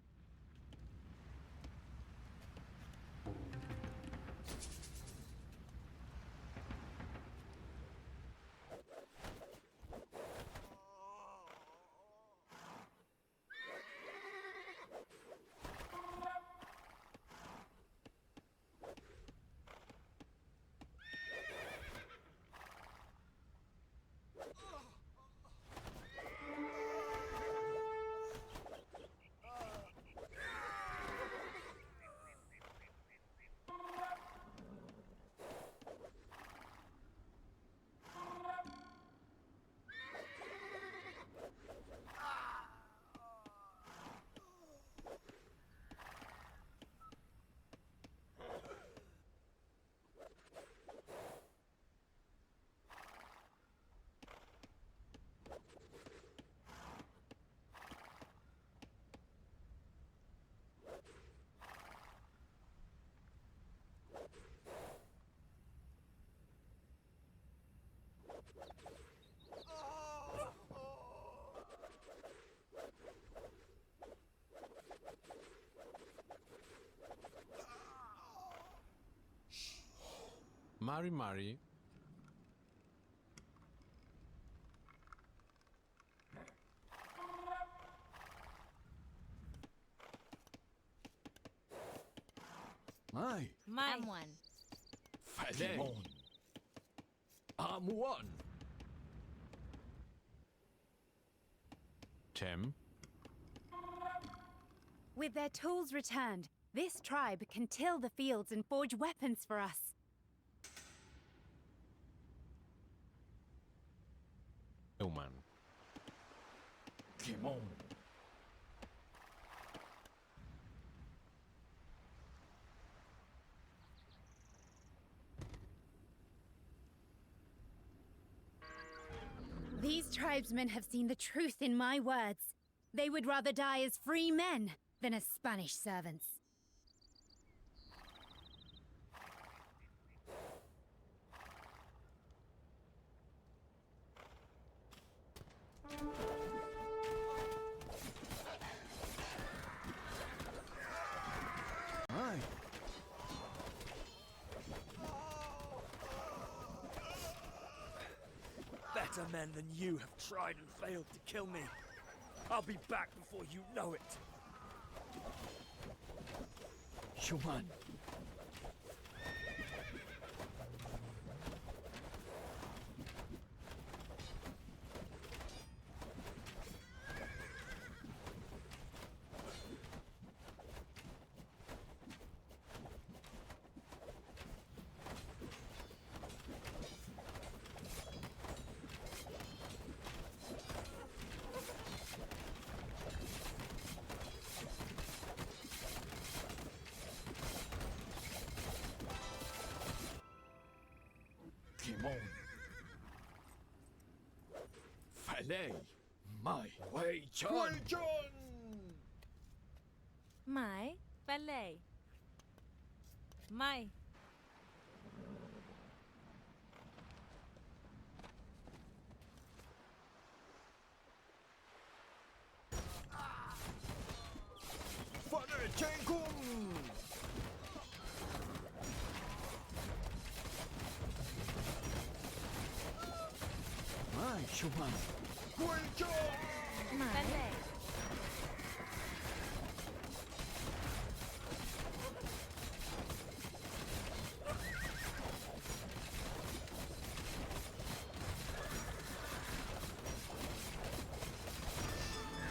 Mari. My. M1. Falei. I'm one. Tim. With their tools returned, this tribe can till the fields and forge weapons for us. Human. Come on. These tribesmen have seen the truth in my words. They would rather die as free men than as Spanish servants. men than you have tried and failed to kill me. I'll be back before you know it. Human. Kimon. Falei. Mai. Wei Chun. Mai. Valet. Mai. Father Chengkung. Mai Shuman. Mai. Valet.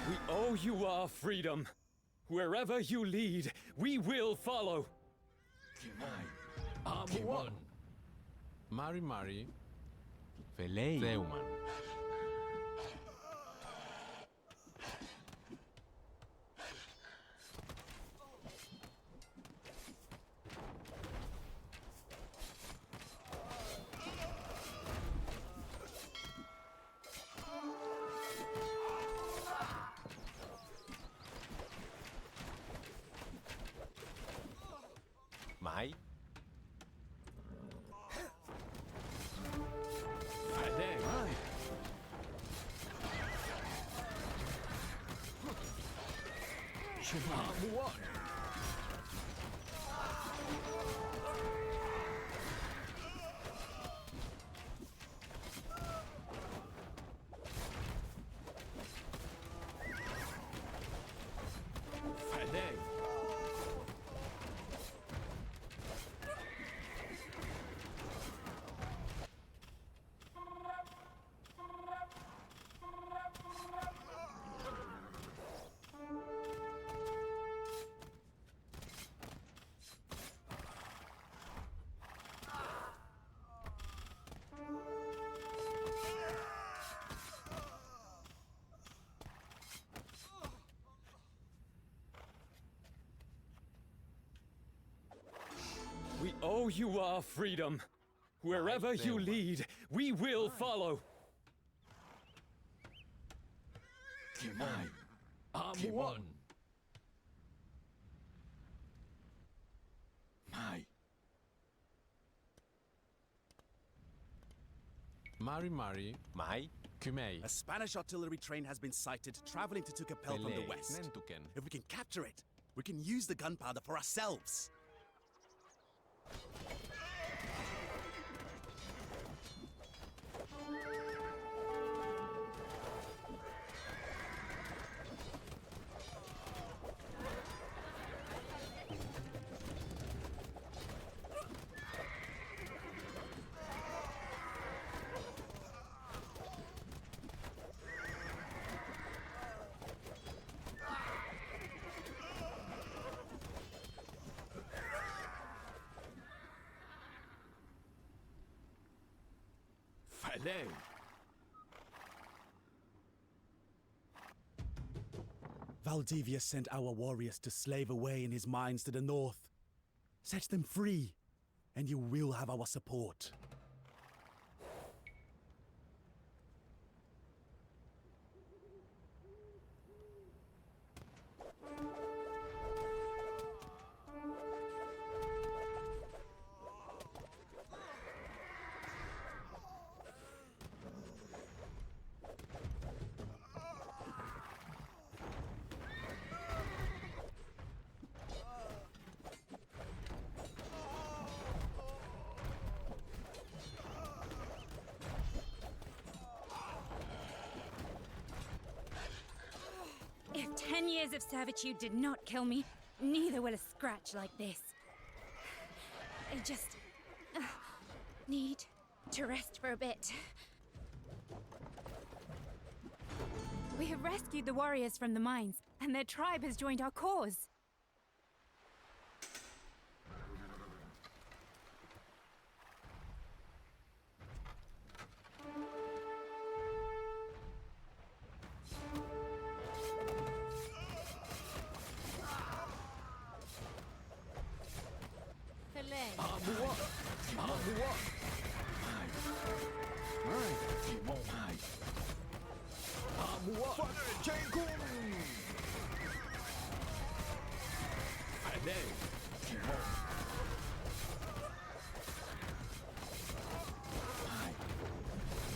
We owe you our freedom. Wherever you lead, we will follow. Kimai. Amuan. Mari Mari. Felei. Zeuman. Mai. Falei. Mai. Shuman. Amuan. Falei. We owe you our freedom. Wherever you lead, we will follow. Kimai. Amuan. Mai. Mari Mari. Mai. Kumei. A Spanish artillery train has been sighted traveling to Tucapel from the Felei. west. Nentuken. If we can capture it, we can use the gunpowder for ourselves. Falei. Valdivia sent our warriors to slave away in his mines to the north. Set them free, and you will have our support. 10 years of servitude did not kill me. Neither will a scratch like this. I just need to rest for a bit. We have rescued the warriors from the mines, and their tribe has joined our cause.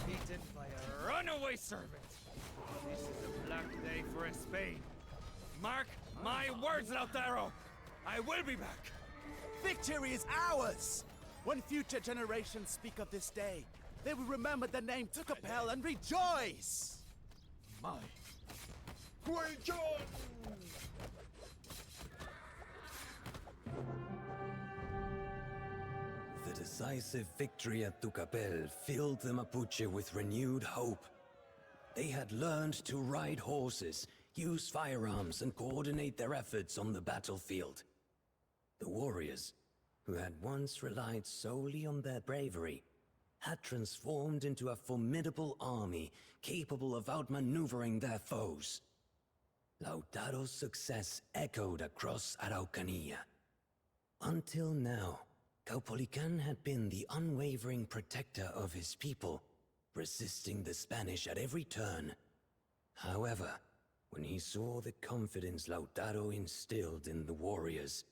Beaten by a runaway servant. This is a black day for Spain. Mark my words, Lautaro. I will be back. Victory is ours! When future generations speak of this day, they will remember the name Tucapel and rejoice! My. The decisive victory at Tucapel filled the Mapuche with renewed hope. They had learned to ride horses, use firearms, and coordinate their efforts on the battlefield. The warriors, who had once relied solely on their bravery, had transformed into a formidable army capable of outmaneuvering their foes. Lautaro's success echoed across Araucania. Until now, Caupolicán had been the unwavering protector of his people, resisting the Spanish at every turn. However, when he saw the confidence Lautaro instilled in the warriors,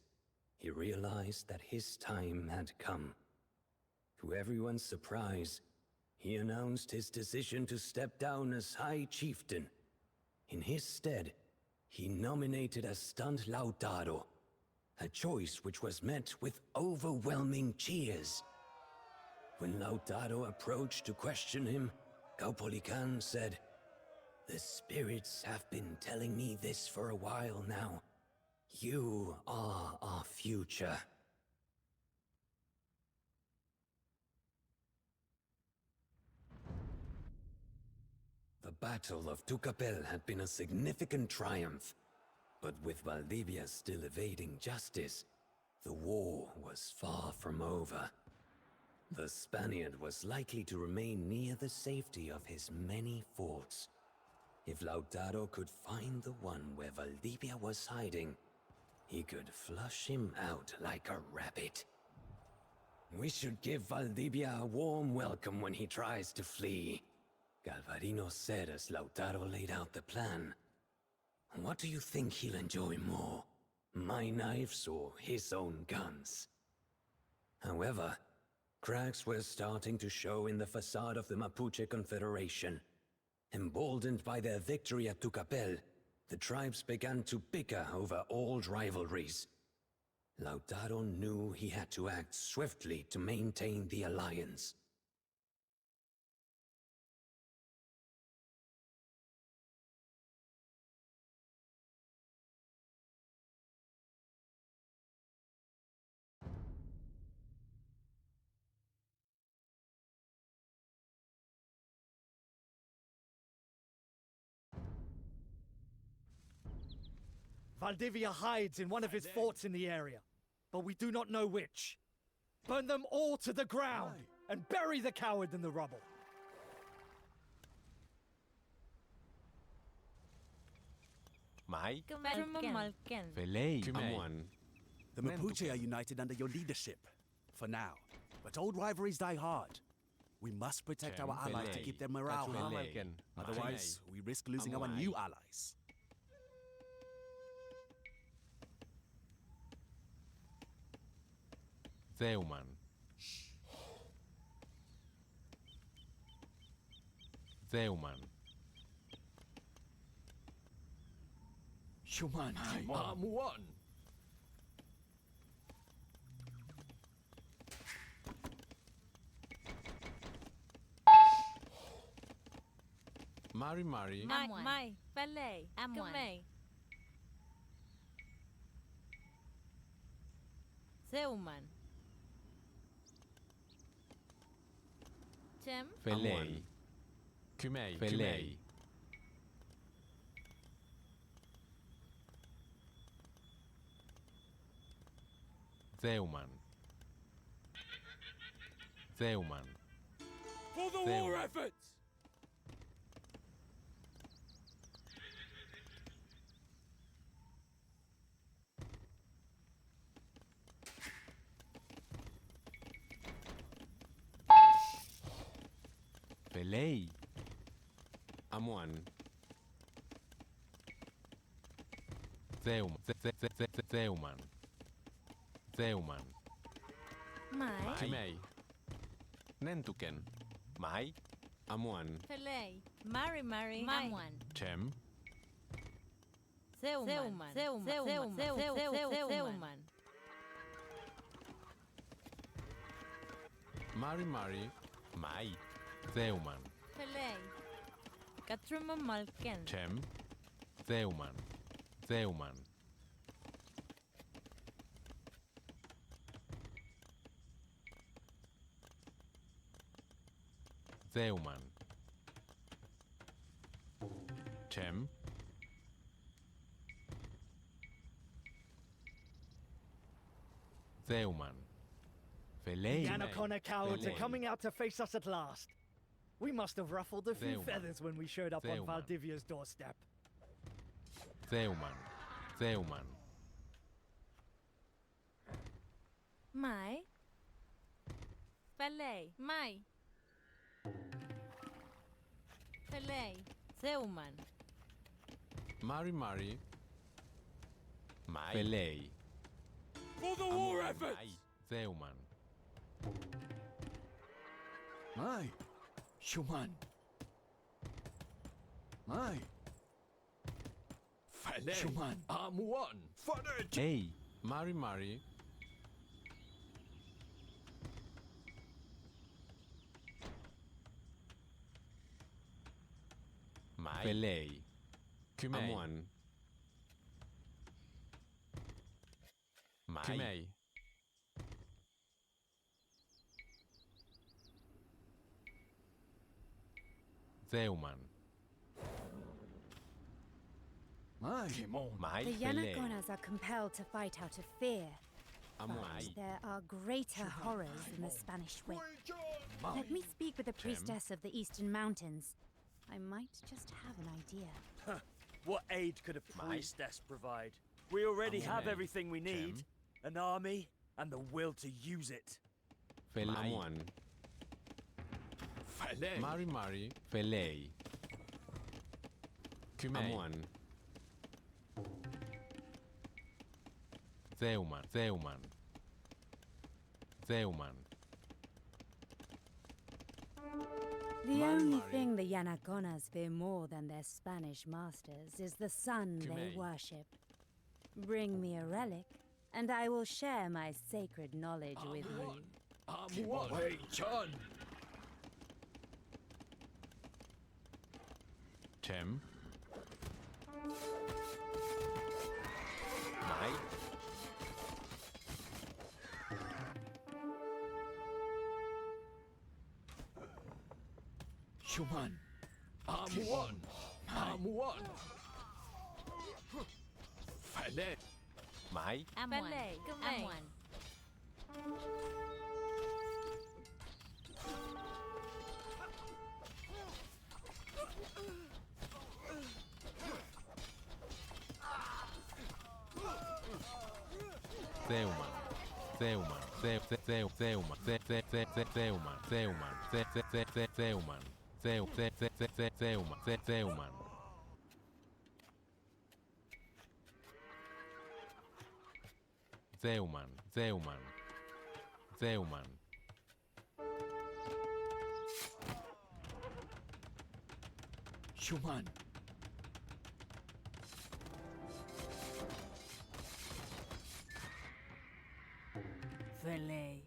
he realized that his time had come. To everyone's surprise, he announced his decision to step down as High Chieftain. In his stead, he nominated a stunned Lautaro, a choice which was met with overwhelming cheers. When Lautaro approached to question him, Caupolicán said, "The spirits have been telling me this for a while now. You are our future." The Battle of Tucapel had been a significant triumph, but with Valdivia still evading justice, the war was far from over. The Spaniard was likely to remain near the safety of his many forts. If Lautaro could find the one where Valdivia was hiding, he could flush him out like a rabbit. We should give Valdivia a warm welcome when he tries to flee, Galvarino said as Lautaro laid out the plan. What do you think he'll enjoy more, my knives or his own guns? However, cracks were starting to show in the facade of the Mapuche Confederation. Emboldened by their victory at Tucapel, the tribes began to bicker over old rivalries. Lautaro knew he had to act swiftly to maintain the alliance. Valdivia hides in one of his forts in the area, but we do not know which. Burn them all to the ground and bury the coward in the rubble. Mai. Malken. Felei. Amuan. The Mapuche are united under your leadership, for now. But old rivalries die hard. We must protect our allies to keep their morale high. Otherwise, we risk losing our new allies. Zeuman. Zeuman. Human. Amuan. Mari Mari. Mai. Valet. Kamei. Zeuman. Chem. Felei. Kumei. Felei. Zeuman. Zeuman. For the There war we- efforts! Felei. Amuan. Zeuman. Zeuman. Zeuman. Mai. Kumei. Nentuken. Mai. Amuan. Felei. Mari. Amuan. Chem. Zeuman. Zeuman. Mari. Mai. Zeuman. Felei. Katruma Malken. Chem. Zeuman. Zeuman. Zeuman. Chem. Zeuman. Felei. The Anacona cowards are Felei. coming out to face us at last. We must have ruffled a few Zeuman. feathers when we showed up on Zeuman. Valdivia's doorstep. Zeuman. Zeuman. Mai. Felei. Mai. Felei. Zeuman. Mari. Mai. Felei. For the war efforts! Mai. Zeuman. Mai. Shuman. Mai. Felei. Shuman. Amuan. Fanage. Hey. Mari. Mai. Felei. Kumei. Amuan. Mai. Kumei. Zeuman. Mai. Mai. The Felei. Yanagonas are compelled to fight out of fear. Amuan. But there are greater horrors than the Spanish whip. Let me speak with the priestess of the Eastern Mountains. I might just have an idea. What aid could a priestess provide? We already have everything we need. An army and the will to use it. Felei. Amuan. Felei. Mari. Felei. Kumei. Amuan. Zeuman. Zeuman. Zeuman. The only thing the Yanagonas fear more than their Spanish masters is the sun they Kumei. worship. Bring me a relic, and I will share my sacred knowledge with you. Amuan. Wei Chan. Chem. Mai. Shuman. Amuan. Amuan. Felei. Mai. Felei. Amuan. Zeuman. Zeuman. Zeuman. Zeuman. Zeuman. Zeuman. Zeuman. Zeuman. Zeuman. Zeuman. Shuman. Felei.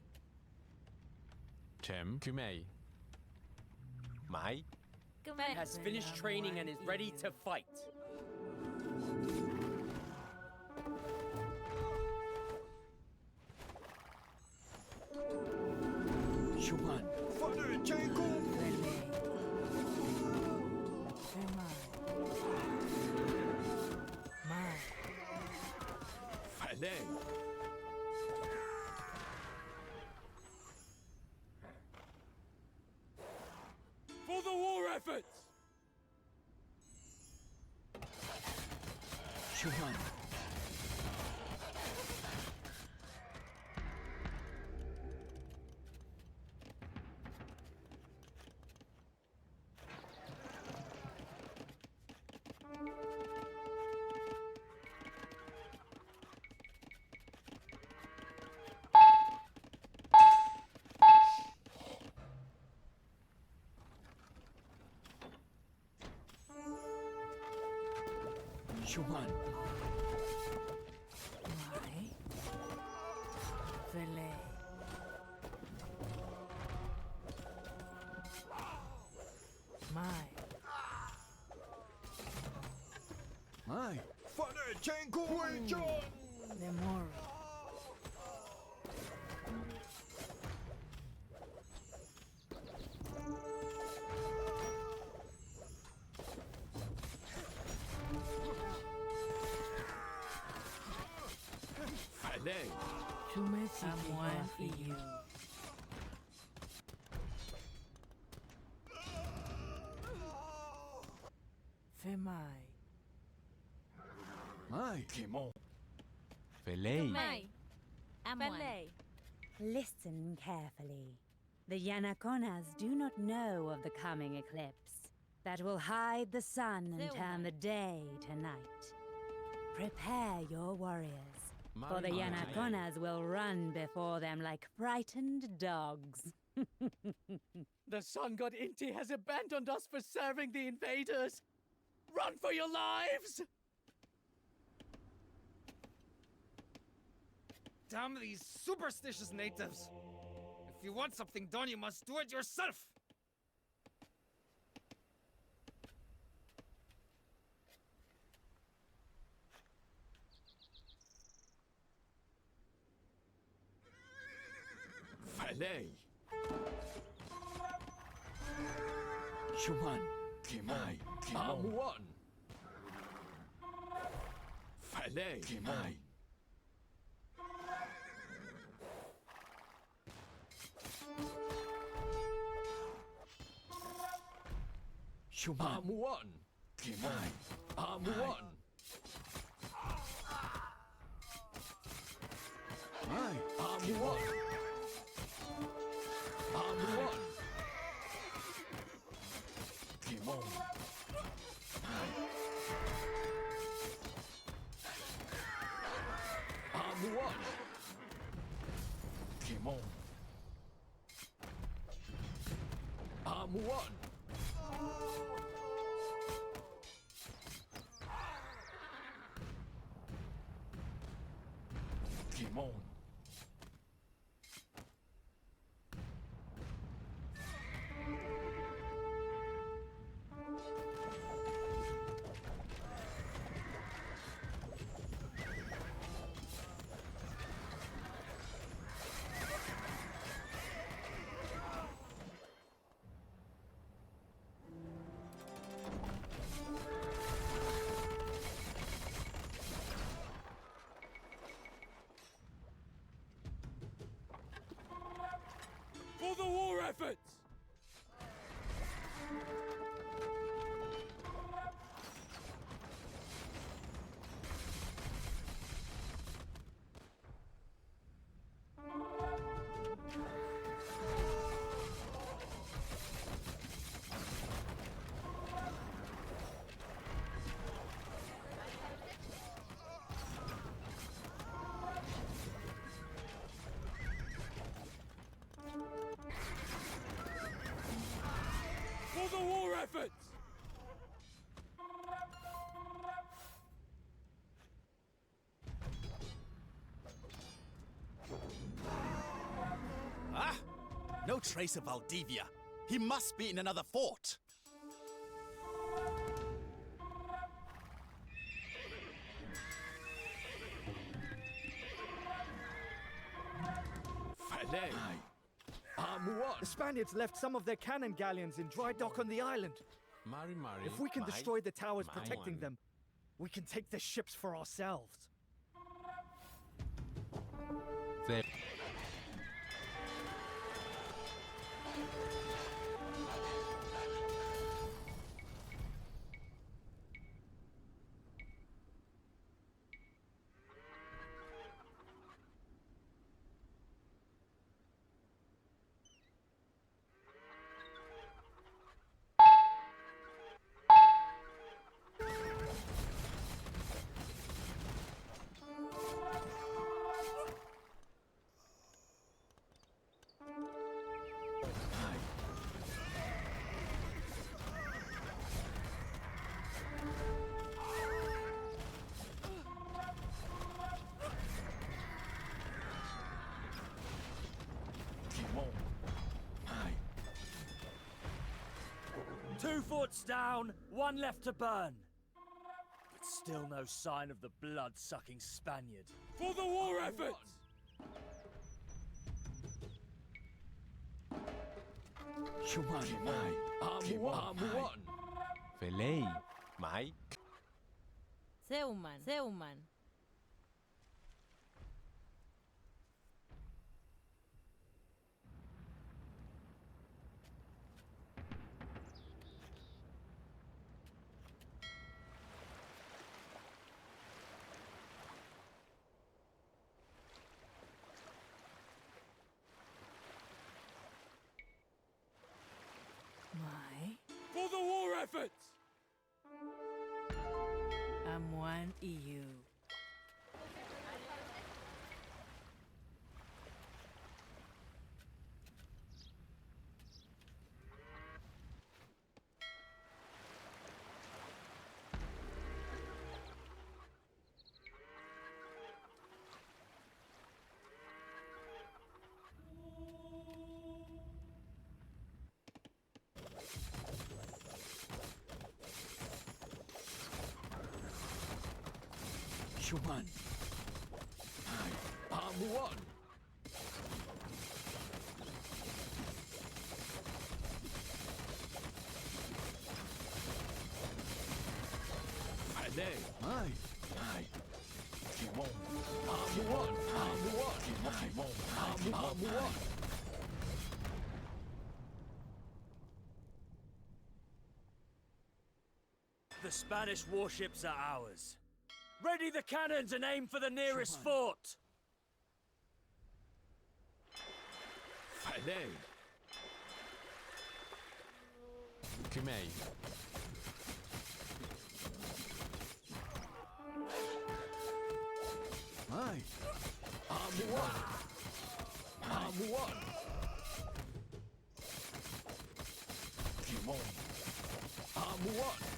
Chem. Kumei. Mai. Has finished training and is ready to fight. Shuman. Falei. For the war efforts! Shuman. Shuman. Mai. Falei. I'm one for you. Femai. Mai. Kimon. Felei. I'm one. Listen carefully. The Yanaconas do not know of the coming eclipse that will hide the sun and turn the day to night. Prepare your warriors, for the Yanaconas will run before them like frightened dogs. The sun god Inti has abandoned us for serving the invaders! Run for your lives! Damn these superstitious natives! If you want something done, you must do it yourself! Falei. Shuman. Kimai. I'm one. Falei. Kimai. Shuman. I'm one. Kimai. I'm one. Mai. I'm one. I'm one. Kimon. I'm one. Kimon. I'm one. Kimon. For the war efforts! For the war efforts! Ah! No trace of Valdivia. He must be in another fort. The Spaniards left some of their cannon galleons in dry dock on the island. Mari Mari. If we can Mai. destroy the towers Mai. protecting them, we can take the ships for ourselves. Fe Two forts down, one left to burn. But still no sign of the blood-sucking Spaniard. For the war effort! Felei. Mai. Zeuman. For the war effort! Am1 EU. Shuman. Am1. Fale. Mai. Timon. Am1. Am1. The Spanish warships are ours. Ready the cannons and aim for the nearest fort! Fale. Kumei. Mai. Am1. Timon. Am1.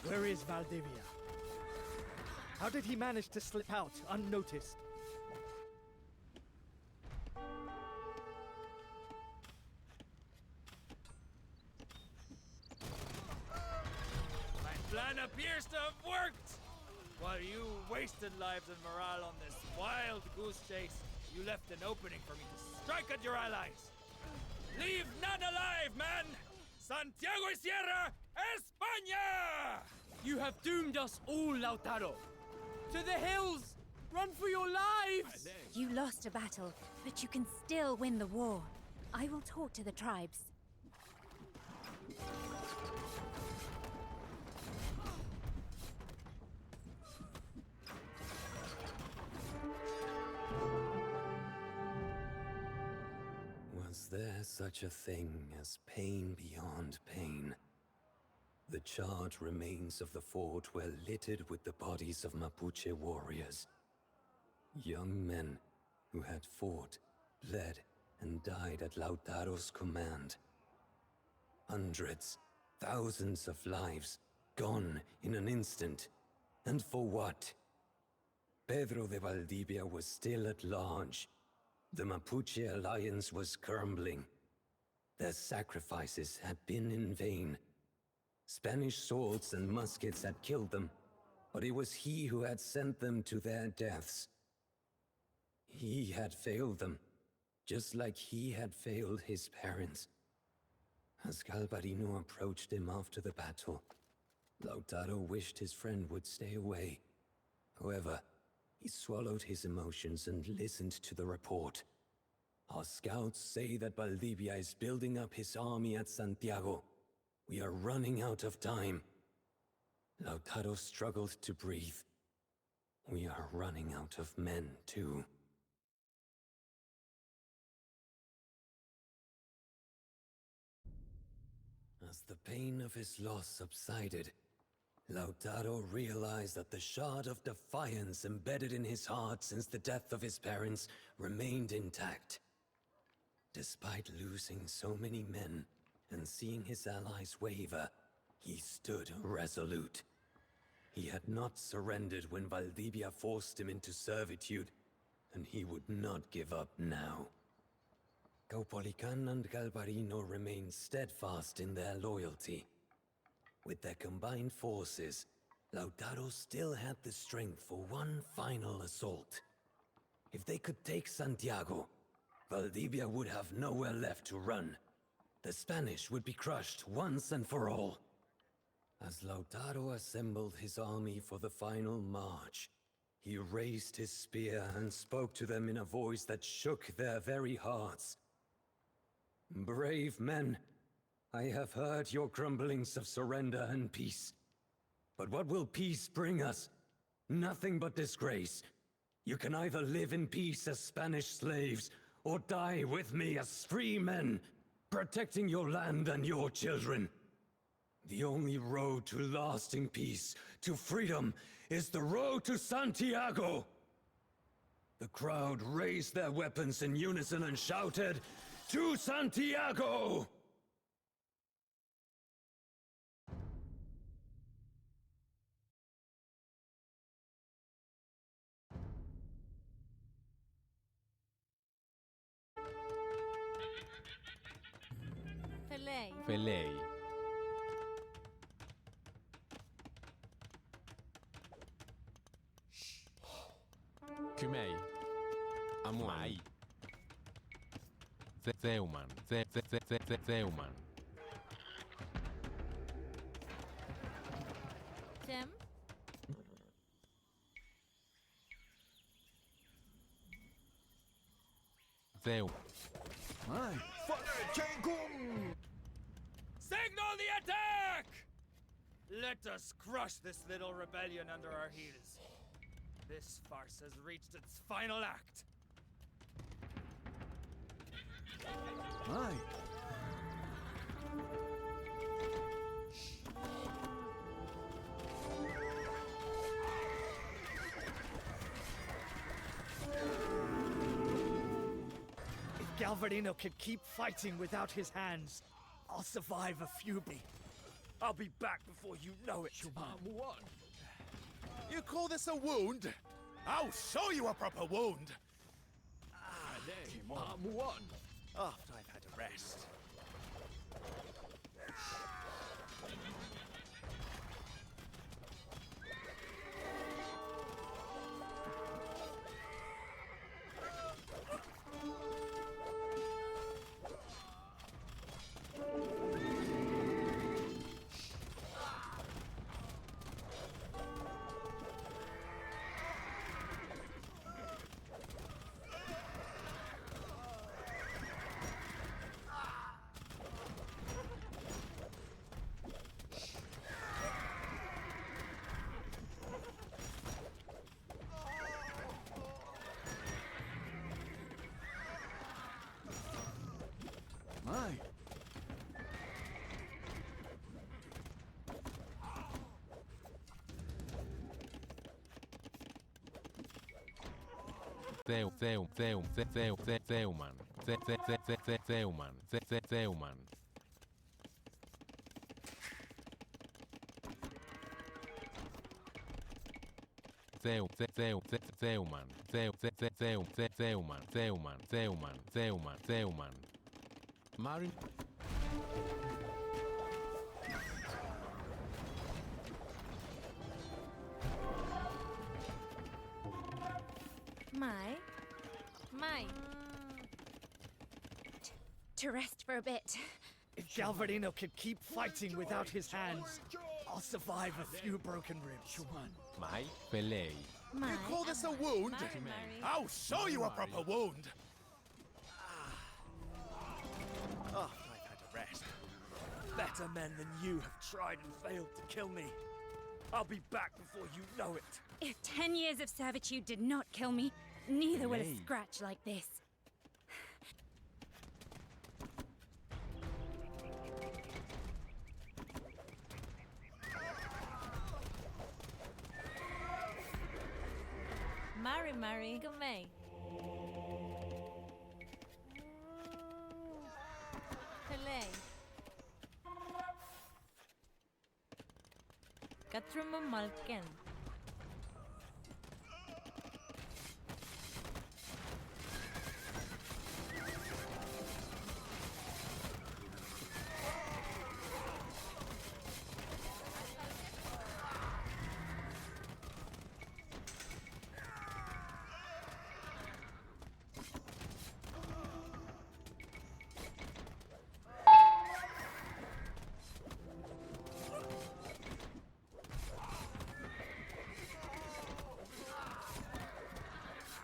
Where is Valdivia? How did he manage to slip out unnoticed? My plan appears to have worked! While you wasted lives and morale on this wild goose chase, you left an opening for me to strike at your allies. Leave none alive, man! Santiago y Sierra, España! You have doomed us all, Lautaro! To the hills! Run for your lives! You lost a battle, but you can still win the war. I will talk to the tribes. Was Was there such a thing as pain beyond pain? The charred remains of the fort were littered with the bodies of Mapuche warriors. Young men who had fought, bled, and died at Lautaro's command. Hundreds, thousands of lives gone in an instant. And for what? Pedro de Valdivia was still at large. The Mapuche alliance was crumbling. Their sacrifices had been in vain. Spanish swords and muskets had killed them, but it was he who had sent them to their deaths. He had failed them, just like he had failed his parents. As Galvarino approached him after the battle, Lautaro wished his friend would stay away. However, he swallowed his emotions and listened to the report. Our scouts say that Valdivia is building up his army at Santiago. We are running out of time. Lautaro struggled to breathe. We are running out of men, too. As the pain of his loss subsided, Lautaro realized that the shard of defiance embedded in his heart since the death of his parents remained intact. Despite losing so many men and seeing his allies waver, he stood resolute. He had not surrendered when Valdivia forced him into servitude, and he would not give up now. Caupolicán and Galvarino remained steadfast in their loyalty. With their combined forces, Lautaro still had the strength for one final assault. If they could take Santiago, Valdivia would have nowhere left to run. The Spanish would be crushed once and for all. As Lautaro assembled his army for the final march, he raised his spear and spoke to them in a voice that shook their very hearts. Brave men, I have heard your grumblings of surrender and peace. But what will peace bring us? Nothing but disgrace. You can either live in peace as Spanish slaves, or die with me as free men, protecting your land and your children. The only road to lasting peace, to freedom, is the road to Santiago! The crowd raised their weapons in unison and shouted, "To Santiago!" Felei. Kümei. Amuai. Zeuman. Zeuman. Tim? Zeu. Signal the attack! Let us crush this little rebellion under our heels. This farce has reached its final act. Aye. If Galvarino can keep fighting without his hands, I'll survive a Fubi. I'll be back before you know it. You call this a wound? I'll show you a proper wound! After I've had a rest. Theuman. Theuman. Mari. My. To rest for a bit. If Galvarino can keep fighting without his hands, I'll survive a few broken ribs. Mai. Pelei. My. You call this a wound? I'll show you a proper wound. Oh, I've had a rest. Better men than you have tried and failed to kill me. I'll be back before you know it. If 10 years of servitude did not kill me, neither will a scratch like this. Mari, Gumei. Pele. Katruma Malken.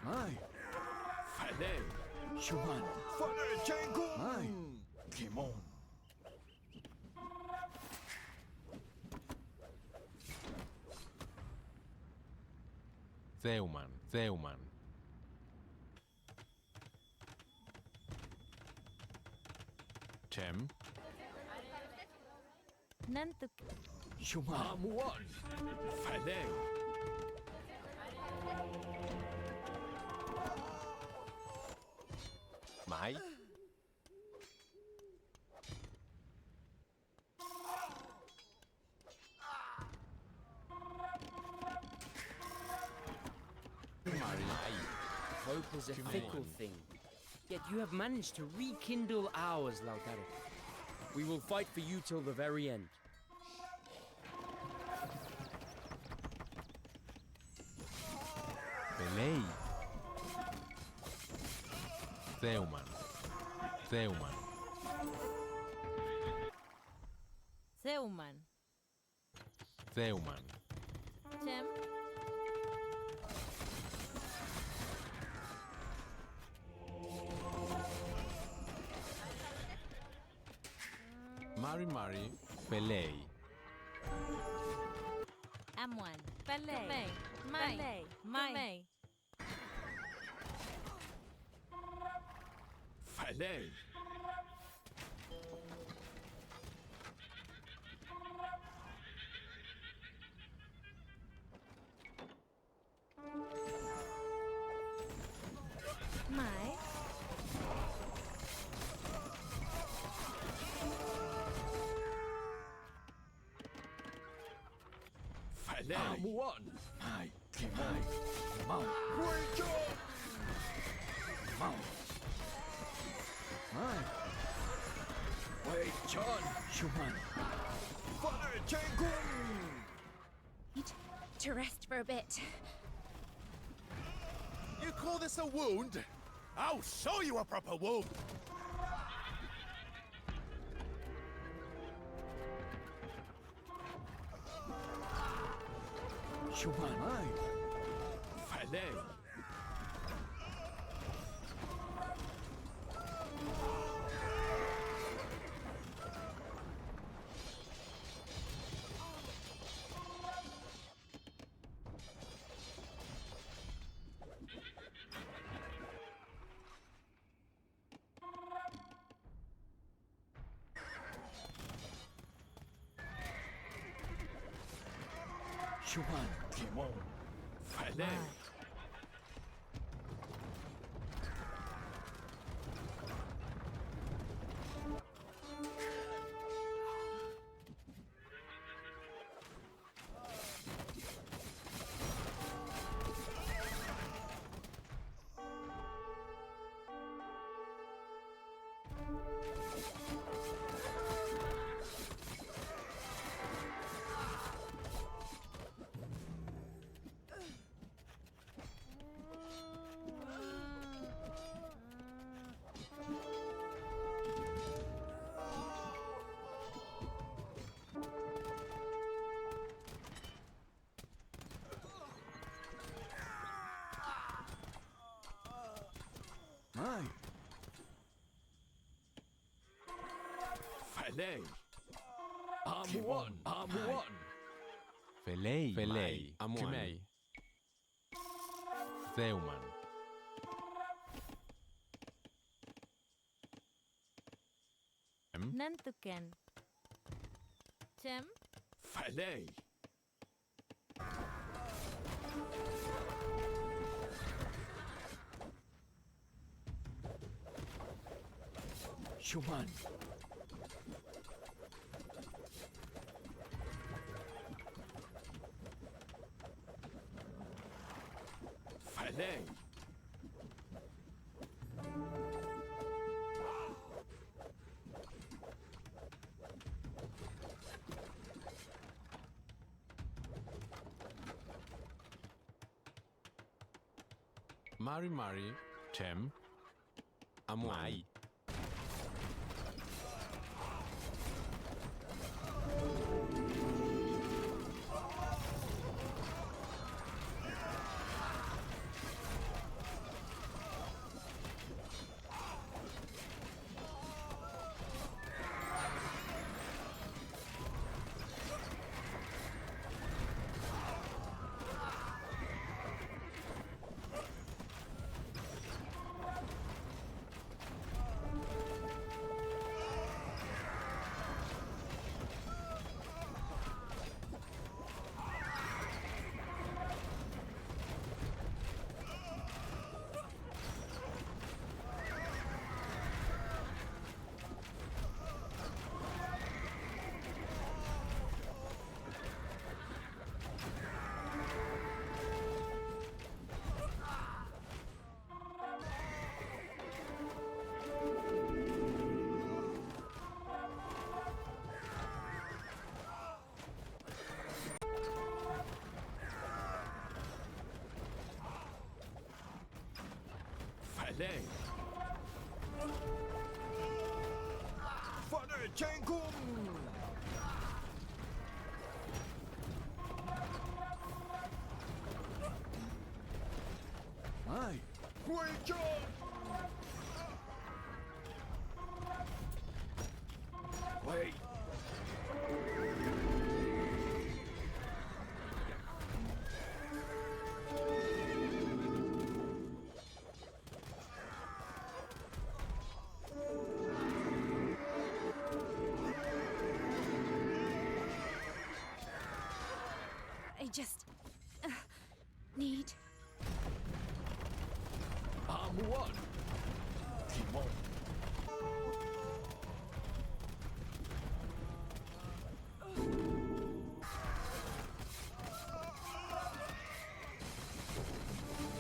Mai. Fale. Shuman. Fale Chengu. Mai. Kimon. Theuman. Tem. Nantuk. Shuman. One. Fale. Mai. Hope is a fickle thing. Yet you have managed to rekindle ours, Lautaro. We will fight for you till the very end. Pelei. Theuman. Zeuman. Tem. Mari. Pelei. Amwan. Pele. My. Fale. My. Fale. One. Mai. Kimai. Mau. Mau. Mai. Wait, John. Shuman. Fale Chengu. To rest for a bit. You call this a wound? I'll show you a proper wound. Shuman. Mai. Fale. Shuman. Kimon. Fale. Mai. Falei. Amuan. Amuan. Felei. Felei. Amuan. Kumei. Theuman. Nantuken. Tim. Falei. Human. Falei. Mari Mari. Tem. Amuan. Mai. Falei. Fane Chenkum. Mai. Huichon. Wait. I just need. Amuan. Timon.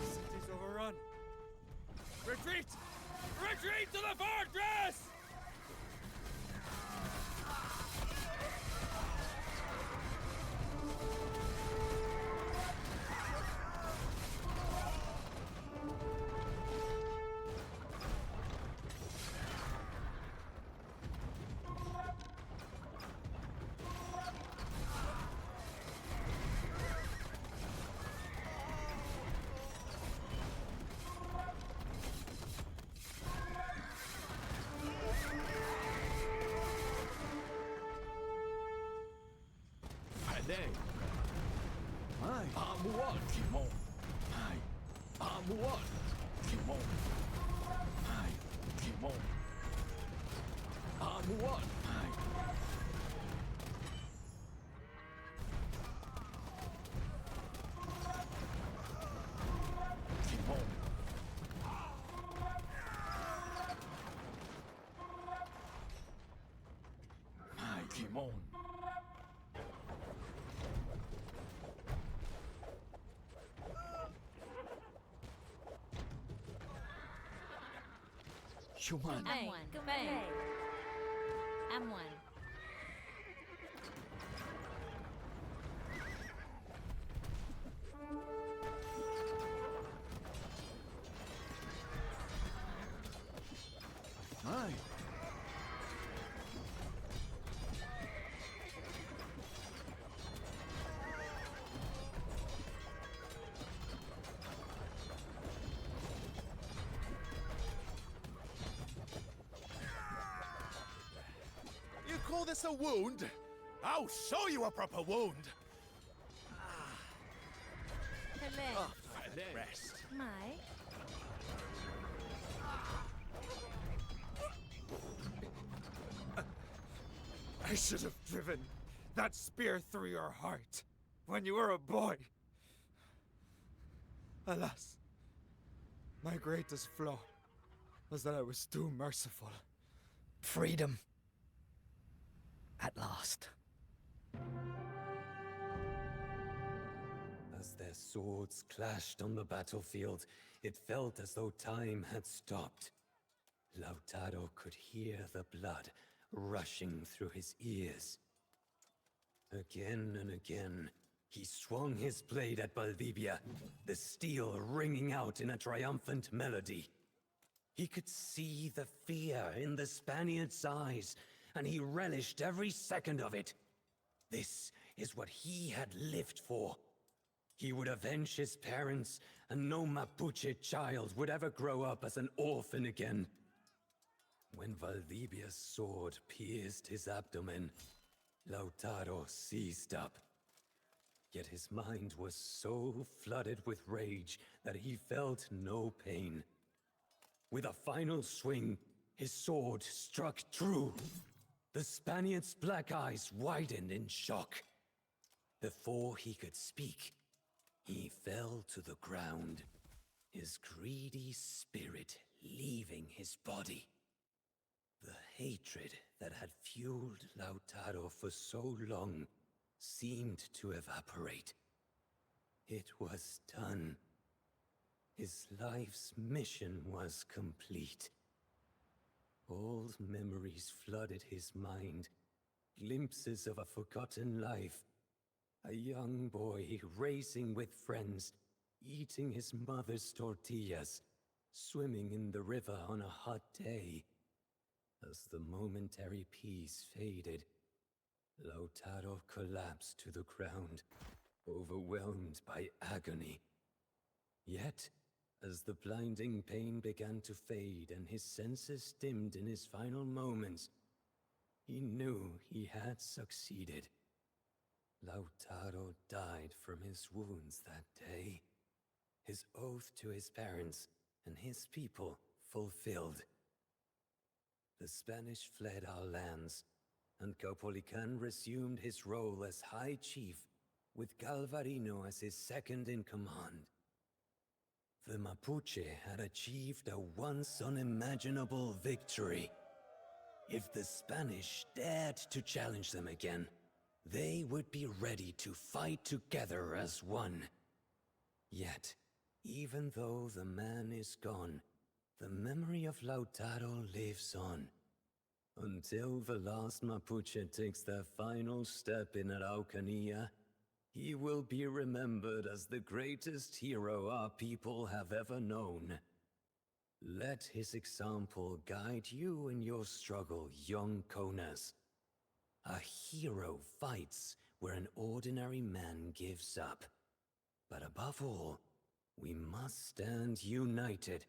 City's overrun. Retreat! Retreat to the fortress! Falei. Mai. Amuan. Timon. Mai. Amuan. Timon. Mai. Timon. Amuan. Mai. Timon. Mai. Timon. Human. M1. Faye. M1. Mai. this a wound? I'll show you a proper wound! Filet. Rest. Mai. I should have driven that spear through your heart when you were a boy. Alas, my greatest flaw was that I was too merciful. Freedom. At last. As their swords clashed on the battlefield, it felt as though time had stopped. Lautaro could hear the blood rushing through his ears. Again and again, he swung his blade at Valdivia, the steel ringing out in a triumphant melody. He could see the fear in the Spaniard's eyes, and he relished every second of it. This is what he had lived for. He would avenge his parents, and no Mapuche child would ever grow up as an orphan again. When Valdivia's sword pierced his abdomen, Lautaro seized up. Yet his mind was so flooded with rage that he felt no pain. With a final swing, his sword struck true. The Spaniard's black eyes widened in shock. Before he could speak, he fell to the ground, his greedy spirit leaving his body. The hatred that had fueled Lautaro for so long seemed to evaporate. It was done. His life's mission was complete. Old memories flooded his mind, glimpses of a forgotten life. A young boy racing with friends, eating his mother's tortillas, swimming in the river on a hot day. As the momentary peace faded, Lautaro collapsed to the ground, overwhelmed by agony. Yet, as the blinding pain began to fade and his senses dimmed in his final moments, he knew he had succeeded. Lautaro died from his wounds that day, his oath to his parents and his people fulfilled. The Spanish fled our lands, and Caupolicán resumed his role as High Chief, with Galvarino as his second in command. The Mapuche had achieved a once unimaginable victory. If the Spanish dared to challenge them again, they would be ready to fight together as one. Yet, even though the man is gone, the memory of Lautaro lives on. Until the last Mapuche takes their final step in Araucanía, he will be remembered as the greatest hero our people have ever known. Let his example guide you in your struggle, young Konas. A hero fights where an ordinary man gives up. But above all, we must stand united,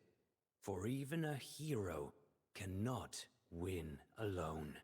for even a hero cannot win alone.